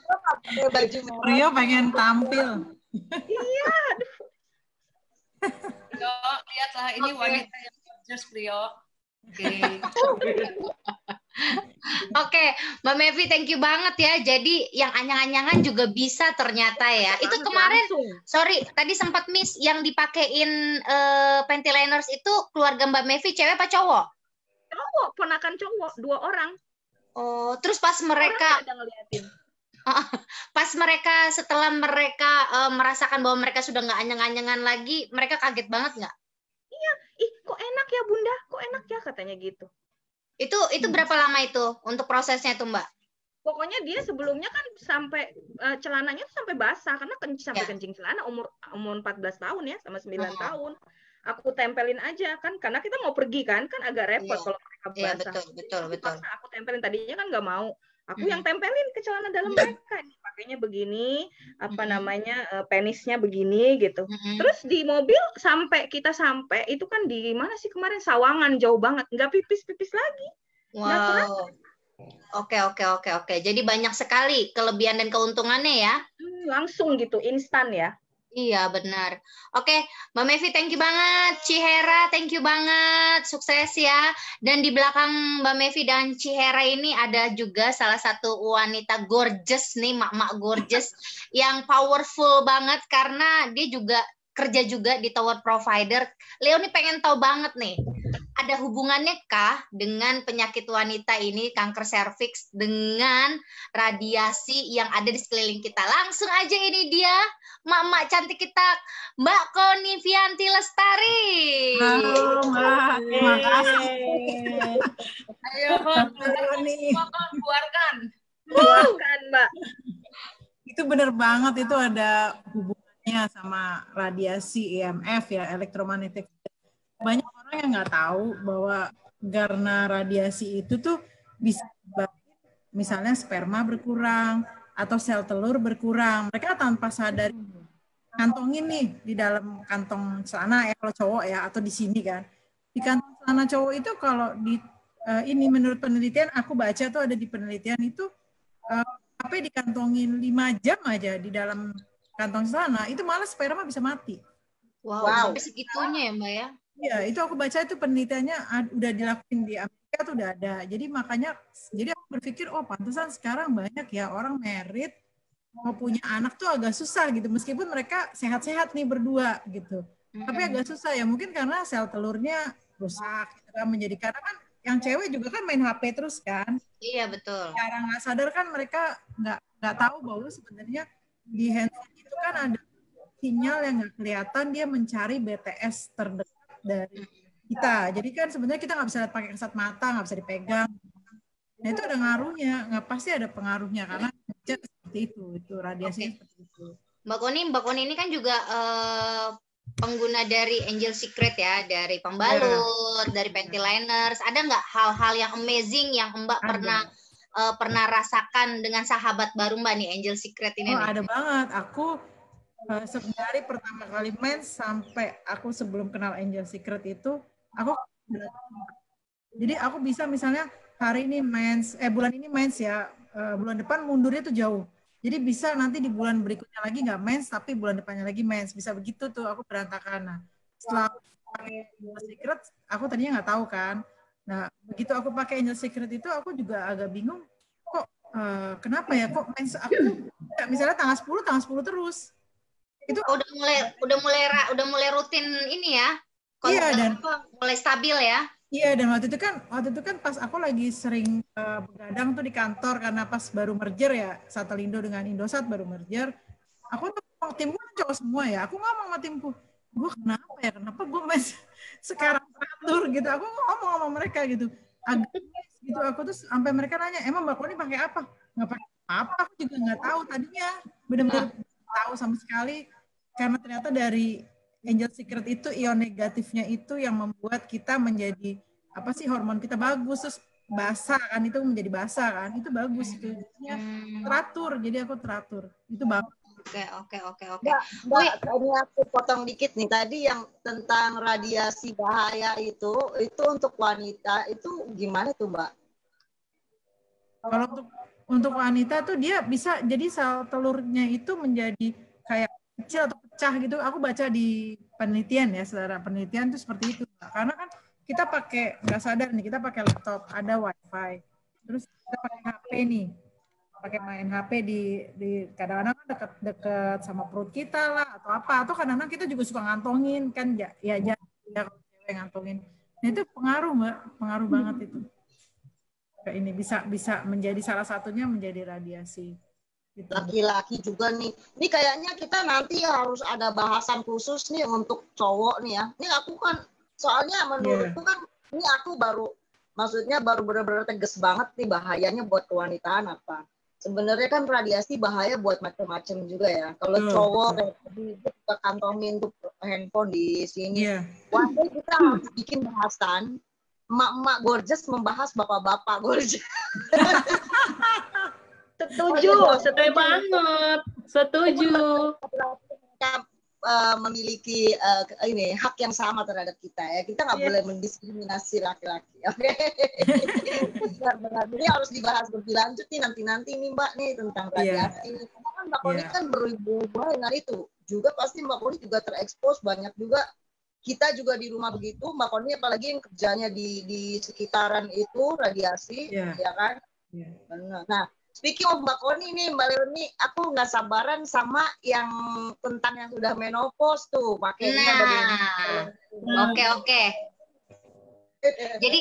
Prio pengen tampil. Iya. Prio, lihatlah ini wanita yang gorgeous Prio. Oke, Mbak Mevi, thank you banget ya. Jadi yang anyang-anyangan juga bisa ternyata ya. Itu kemarin, sorry, tadi sempat miss yang dipakein panty liners itu keluarga Mbak Mevi, cewek apa cowok? Cowok, ponakan cowok, 2 orang. Oh, terus pas mereka setelah mereka merasakan bahwa mereka sudah nggak anyang-anyangan lagi, mereka kaget banget nggak? Iya, kok enak ya Bunda, kok enak ya katanya gitu. Itu berapa lama itu untuk prosesnya tuh Mbak? Pokoknya dia sebelumnya kan sampai celananya tuh sampai basah karena sampai kencing celana umur 14 tahun ya sama 9 tahun. Aku tempelin aja kan karena kita mau pergi kan agak repot kalau mereka basah. Betul. Aku tempelin, tadinya kan nggak mau. Aku yang tempelin ke celana dalam mereka. Ini pakainya begini, penisnya begini gitu. Terus di mobil kita sampai itu kan di mana sih kemarin, Sawangan, jauh banget, nggak pipis lagi. Wow. Oke. Jadi banyak sekali kelebihan dan keuntungannya ya. Langsung gitu, instan ya. Iya benar. Oke, Mbak Mevi thank you banget, Cihera thank you banget, sukses ya. Dan di belakang Mbak Mevi dan Cihera ini ada juga salah satu wanita gorgeous nih, mak-mak gorgeous yang powerful banget karena dia juga kerja juga di tower provider. Leonie pengen tahu banget nih, ada hubungannya kah dengan penyakit wanita ini, kanker serviks, dengan radiasi yang ada di sekeliling kita? Langsung aja ini dia, mak-mak cantik kita, Mbak Konivianti Lestari. Halo Mbak, terima kasih. Ayo, keluarkan Mbak. Itu benar banget, itu ada hubungannya sama radiasi EMF ya, elektromagnetik. Banyak orang yang nggak tahu bahwa karena radiasi itu tuh bisa misalnya sperma berkurang atau sel telur berkurang. Mereka tanpa sadar kantongin nih di dalam kantong celana ya kalau cowok ya, atau di sini kan. Di kantong celana cowok itu kalau di ini menurut penelitian aku baca tuh ada di penelitian itu sampai dikantongin 5 jam aja di dalam kantong celana itu malah sperma bisa mati. Wow. Sampai segitunya ya Mbak ya? Iya, itu aku baca itu penelitiannya udah dilakuin di Amerika tuh udah ada. Jadi makanya, jadi aku berpikir, oh pantesan sekarang banyak ya orang married mau punya anak tuh agak susah gitu. Meskipun mereka sehat-sehat nih berdua gitu. Tapi agak susah ya, mungkin karena sel telurnya rusak. Gitu kan, menjadi karena kan yang cewek juga kan main HP terus kan. Iya betul. Cara nggak sadar kan mereka nggak tahu bahwa sebenarnya di handphone itu kan ada sinyal yang nggak kelihatan, dia mencari BTS terdekat dari kita. Jadi kan sebenarnya kita nggak bisa lihat pakai kasat mata, nggak bisa dipegang. Nah itu ada ngaruhnya, nggak pasti ada pengaruhnya karena seperti itu radiasinya seperti itu. Mbak Koni ini kan juga pengguna dari Angel Secret ya, dari pembalut, dari panty liners. Ada nggak hal-hal yang amazing yang Mbak pernah rasakan dengan sahabat baru Mbak nih, Angel Secret ini? Ada banget. Aku dari pertama kali main sampai aku sebelum kenal Angel Secret itu Aku jadi aku bisa misalnya hari ini mens, bulan ini mens ya, bulan depan mundurnya tuh jauh. Jadi bisa nanti di bulan berikutnya lagi nggak mens, tapi bulan depannya lagi mens. Bisa begitu tuh, aku berantakan. Nah, setelah pakai Angel Secret, aku tadinya nggak tahu kan. Nah, begitu aku pakai Angel Secret itu, aku juga agak bingung. Kok kenapa ya? Kok mens aku misalnya tanggal 10 terus. Itu udah mulai rutin ini ya. Iya, dan mulai stabil ya. Iya, dan waktu itu kan pas aku lagi sering begadang tuh di kantor karena pas baru merger ya, Satelindo dengan Indosat baru merger. Aku tuh timku kan cowok semua ya. Aku ngomong sama timku, gue kenapa gue masih sekarang teratur gitu. Aku ngomong sama mereka gitu. Agak gitu aku tuh sampai mereka nanya, emang Mbak Koni pakai apa? Nggak pakai apa? Aku juga nggak tahu tadinya. Benar-benar tahu sama sekali karena ternyata dari Angel Secret itu ion negatifnya itu yang membuat kita menjadi apa sih hormon kita bagus, terus basah kan, itu menjadi basah kan, itu bagus itu jadinya teratur, jadi aku teratur itu bagus. Oke. Mbak, ini aku potong dikit nih, tadi yang tentang radiasi bahaya itu untuk wanita itu gimana tuh Mbak? Kalau untuk wanita tuh dia bisa jadi sel telurnya itu menjadi kayak kecil atau pecah gitu. Aku baca di penelitian ya, secara penelitian tuh seperti itu. Karena kan kita pakai, nggak sadar nih, kita pakai laptop, ada wifi. Terus kita pakai HP nih. Pakai main HP di kadang-kadang kan dekat sama perut kita lah, atau apa. Atau kadang-kadang kita juga suka ngantongin, kan ya kalau cewek ngantongin. Nah itu pengaruh Mbak, pengaruh banget itu. Ini bisa menjadi salah satunya menjadi radiasi. Laki-laki juga nih. Ini kayaknya kita nanti harus ada bahasan khusus nih untuk cowok nih ya. Ini aku kan soalnya menurutku kan ini aku baru benar-benar tegas banget nih bahayanya buat kewanitaan apa. Sebenarnya kan radiasi bahaya buat macam-macam juga ya. Kalau cowok kayak tadi kita kantongin tuh handphone di sini. Wah, kita harus bikin bahasan emak-emak gorgeous membahas bapak-bapak gorgeous. Setuju banget. Setuju. Memiliki ini hak yang sama terhadap kita ya. Kita nggak boleh mendiskriminasi laki-laki. Oke. Benar-benar ini harus dibahas lebih lanjut nih nanti nih Mbak nih tentang radiasi. Karena kan Mbak Koni kan berhubungan dengan itu. Juga pasti Mbak Koni juga terekspos banyak juga. Kita juga di rumah begitu, Mbak Koni apalagi yang kerjanya di sekitaran itu radiasi, ya kan? Benar. Nah, speaking of Mbak Koni nih, Mbak Leoni, aku nggak sabaran sama yang tentang yang sudah menopause tuh, pakainya bagaimana? Oke. Jadi,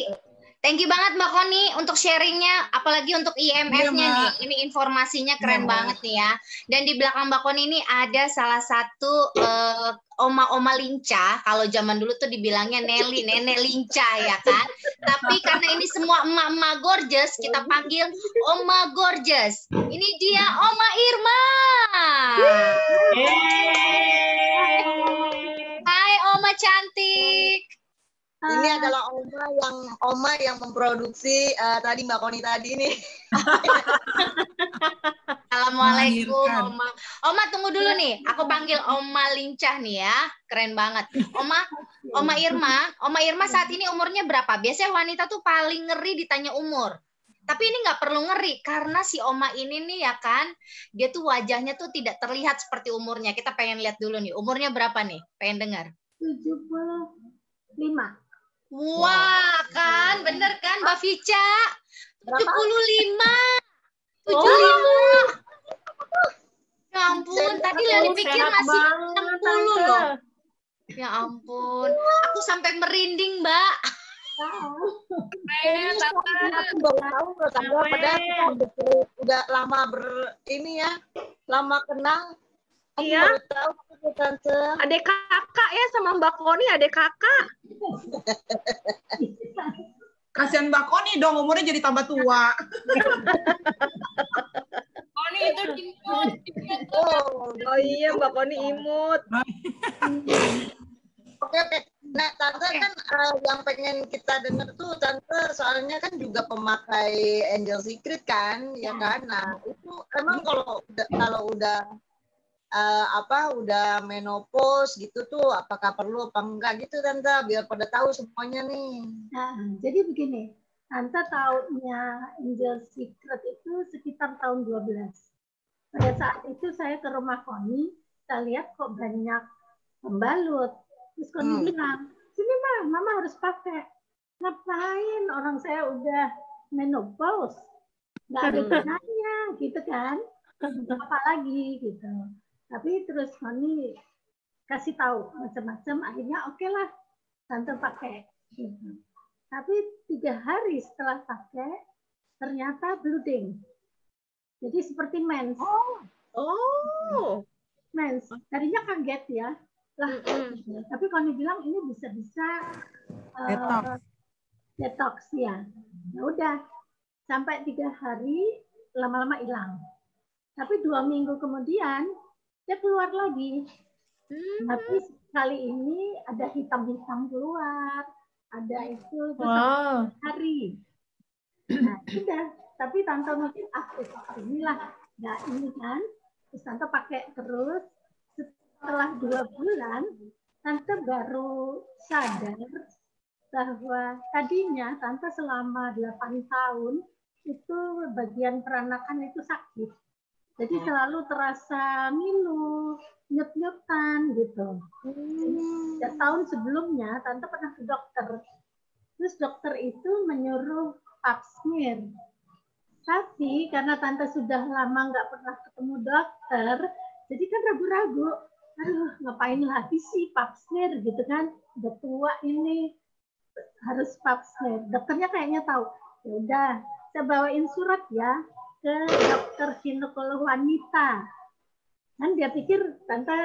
thank you banget Mbak Koni untuk sharingnya, apalagi untuk IMF-nya nih. Ini informasinya keren banget nih ya. Dan di belakang Mbak Koni ini ada salah satu oma-oma lincah. Kalau zaman dulu tuh dibilangnya nenek lincah ya kan. Tapi karena ini semua emak-emak gorgeous, kita panggil Oma Gorgeous. Ini dia Oma Irma. Hai Oma cantik. Ini adalah Oma yang memproduksi tadi Mbak Koni tadi nih. Assalamualaikum Oma. Oma tunggu dulu nih. Aku panggil Oma lincah nih ya. Keren banget. Oma Irma saat ini umurnya berapa? Biasanya wanita tuh paling ngeri ditanya umur. Tapi ini nggak perlu ngeri karena si Oma ini nih ya kan, dia tuh wajahnya tuh tidak terlihat seperti umurnya. Kita pengen lihat dulu nih. Umurnya berapa nih? Pengen dengar. 75. Wah, kan? Bener kan, Mbak Vica? 75. 75. Ya ampun, tadi Leli pikir masih 60 loh. Ya ampun, aku sampai merinding, Mbak. Aku baru tahu padahal kita udah lama lama kenal. Iya. Adek kakak ya sama Mbak Koni, adek kakak. Kasihan Mbak Koni dong, umurnya jadi tambah tua. Koni itu imut. Oh iya, Mbak Koni imut. Oke. Nah, Tante kan yang pengen kita dengar tuh, Tante soalnya kan juga pemakai Angel Secret kan, ya kan? Nah, itu emang kalau udah udah menopause gitu tuh, apakah perlu apa enggak gitu Tante, biar pada tahu semuanya nih. Nah, jadi begini, Tante taunya Angel Secret itu sekitar tahun 12. Pada saat itu saya ke rumah Koni, saya lihat kok banyak pembalut. Terus Koni bilang, sini mah, Mama harus pakai. Ngapain, orang saya udah menopause, nggak ada gunanya gitu kan, apa lagi gitu. Tapi terus Koni kasih tahu macam-macam, akhirnya oke lah Tante pakai gitu. Tapi 3 hari setelah pakai ternyata bleeding, jadi seperti mens. Mens, tadinya kaget ya lah, tapi Koni bilang ini bisa-bisa detox ya. Ya udah, sampai 3 hari lama-lama hilang. Tapi 2 minggu kemudian dia keluar lagi. Tapi kali ini ada hitam-hitam keluar, ada itu hari. Nah, sudah. Tapi Tante mungkin inilah nggak ini kan. Terus Tante pakai terus. Setelah 2 bulan, Tante baru sadar bahwa tadinya Tante selama 8 tahun itu bagian peranakan itu sakit. Jadi selalu terasa ngilu, nyut-nyutan gitu. 3 tahun sebelumnya Tante pernah ke dokter. Terus dokter itu menyuruh pap smear. Tapi karena Tante sudah lama nggak pernah ketemu dokter, jadi kan ragu-ragu. Aduh, ngapain lagi sih pap smear gitu kan? Udah tua ini. Harus pap smear. Dokternya kayaknya tahu. Ya udah, saya bawain surat ya ke dokter ginekolog wanita. Kan dia pikir Tante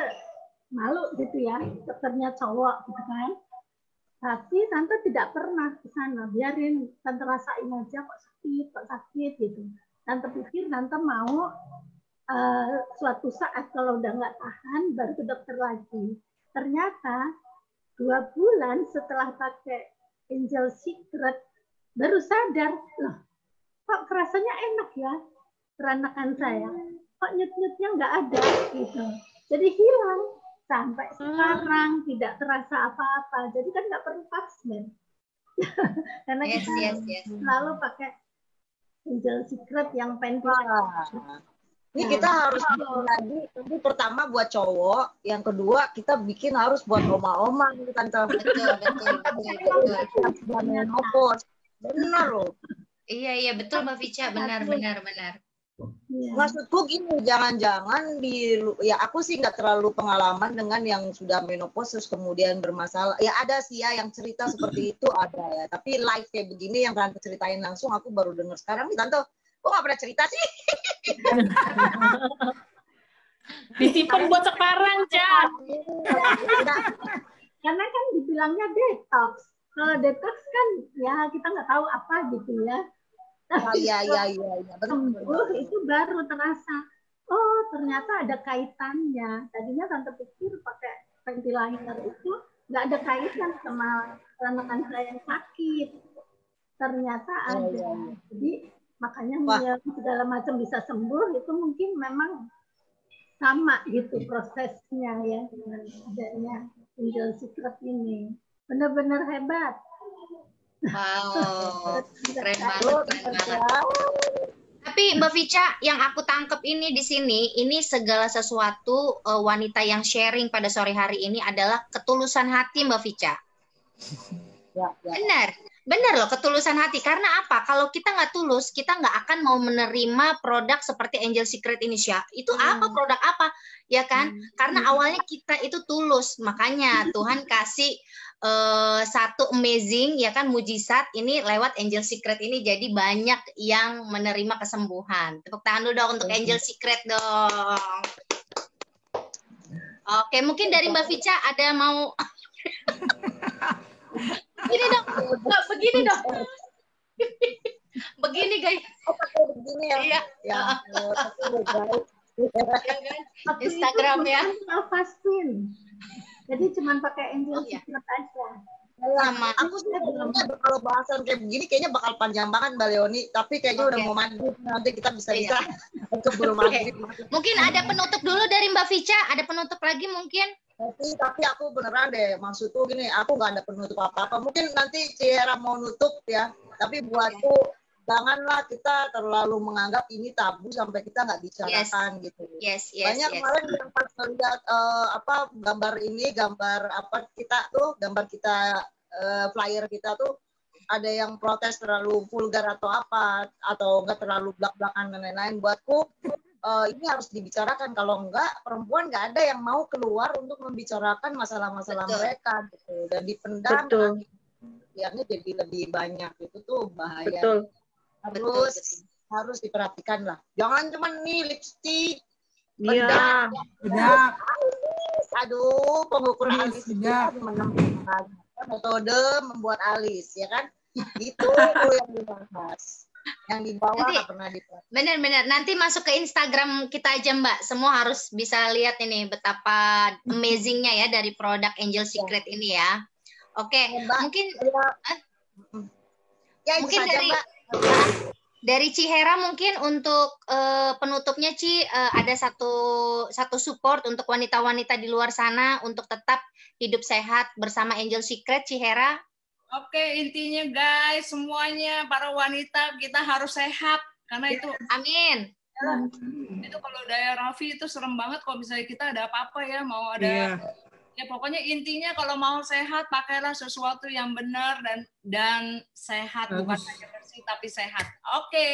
malu gitu ya, dokternya cowok gitu kan. Tapi Tante tidak pernah ke sana. Biarin Tante rasain aja kok sakit gitu. Tante pikir Tante mau suatu saat kalau udah nggak tahan baru ke dokter lagi. Ternyata 2 bulan setelah pakai Angel Secret baru sadar, loh kok rasanya enak ya peranakan saya, kok nyut-nyutnya nggak ada gitu. Jadi hilang sampai sekarang tidak terasa apa-apa. Jadi kan nggak perlu pap smear karena kita selalu pakai Angel Secret yang penting. Ini kita harus lagi, pertama buat cowok, yang kedua kita bikin harus buat oma-oma gitu Tante. Betul. Benar loh. Iya betul Mbak Vica, benar. Maksudku gini, jangan-jangan ya aku sih nggak terlalu pengalaman dengan yang sudah menopause terus kemudian bermasalah. Ya ada sih ya yang cerita seperti itu ada ya. Tapi live kayak begini yang Tante ceritain langsung aku baru dengar sekarang nih Tante. Kok nggak pernah cerita sih? Disimpan buat sekarang, Cak. Karena kan dibilangnya detox. Kalau detox kan ya kita nggak tahu apa gitu ya. Iya. Sembuh itu baru terasa. Oh ternyata ada kaitannya. Tadinya Tante pikir pakai ventilator itu nggak ada kaitan sama peranakan saya yang sakit. Ternyata ada. Jadi makanya segala macam bisa sembuh itu mungkin memang sama gitu prosesnya ya dengan adanya Angel Secret ini. Benar-benar hebat. Wow, keren banget. Tapi Mbak Vica, yang aku tangkap ini di sini, ini segala sesuatu wanita yang sharing pada sore hari ini adalah ketulusan hati Mbak Vica. Benar loh, ketulusan hati. Karena apa? Kalau kita nggak tulus, kita nggak akan mau menerima produk seperti Angel Secret ini, Syah. Itu apa? Produk apa? Ya kan? Karena awalnya kita itu tulus. Makanya Tuhan kasih satu amazing, ya kan, mujizat ini lewat Angel Secret ini. Jadi banyak yang menerima kesembuhan. Tepuk tangan dulu dong untuk Angel Secret dong. Oke, mungkin dari Mbak Vica ada mau... Begini dong, begini dong. Begini guys. Begini ya. Iya. Instagram ya. Fasting. Jadi cuma pakai Angel Secret aja. Sama. Aku sih kalau bahasan kayak begini kayaknya bakal panjang banget Mbak Leoni. Tapi kayaknya udah mau mandi. Nanti kita bisa Sebelum Oke. maghrib. Mungkin ada penutup dulu dari Mbak Vica, ada penutup lagi mungkin? Tapi aku beneran deh, maksudku gini, aku nggak ada penutup apa-apa. Mungkin nanti Ciara mau nutup ya, tapi buatku janganlah kita terlalu menganggap ini tabu sampai kita nggak bicarakan gitu. Yes. Banyak kemarin yang pas melihat gambar ini, gambar apa kita tuh, gambar kita flyer kita tuh ada yang protes terlalu vulgar atau apa, atau nggak terlalu belak-belakan dan lain-lain. Buatku ini harus dibicarakan. Kalau enggak, perempuan nggak ada yang mau keluar untuk membicarakan masalah-masalah mereka gitu. Dan dipendam, akhirnya jadi lebih banyak. Itu tuh bahaya. Betul. Harus diperhatikan lah. Jangan cuma nih lipstik, Iya. Bedak. Aduh, pengukuran alis Bedak. metode membuat alis, ya kan? Itu yang dibahas. Yang di bawah nggak pernah dibahas. Benar-benar. Nanti masuk ke Instagram kita aja Mbak. Semua harus bisa lihat ini betapa amazingnya ya dari produk Angel Secret ini ya. Oke, mungkin mungkin dari Cihera mungkin untuk penutupnya Ci ada satu support untuk wanita-wanita di luar sana untuk tetap hidup sehat bersama Angel Secret, Cihera. Oke, intinya guys, semuanya para wanita kita harus sehat karena itu. Amin. Itu kalau daerah Raffi itu serem banget kalau misalnya kita ada apa-apa ya, mau ada ya pokoknya intinya kalau mau sehat pakailah sesuatu yang benar dan sehat, bukan hanya bersih tapi sehat. Oke.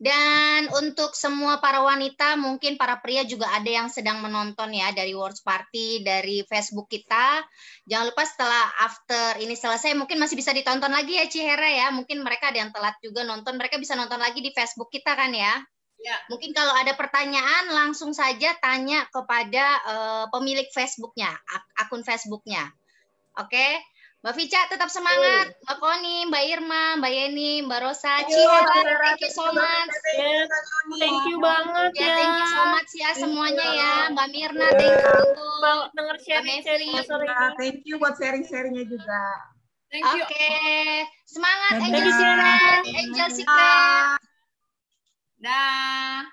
Dan untuk semua para wanita, mungkin para pria juga ada yang sedang menonton ya dari Words Party dari Facebook kita. Jangan lupa setelah after ini selesai mungkin masih bisa ditonton lagi ya Cihera ya. Mungkin mereka ada yang telat juga nonton, mereka bisa nonton lagi di Facebook kita kan ya. Ya. Mungkin kalau ada pertanyaan langsung saja tanya kepada pemilik Facebooknya, akun Facebooknya. Oke, Mbak Vica tetap semangat, Mbak Koni, Mbak Irma, Mbak Yeni, Mbak Rosa, Cihera, thank you so much. Yes, thank you banget ya. Thank you so much ya semuanya ya, Mbak Mirna, thank you. Banget denger sharing-sharingnya sore ini. Thank you buat sharing-sharingnya juga. Oke, semangat Dadah. Angel Secret, Angel Secret. Dah.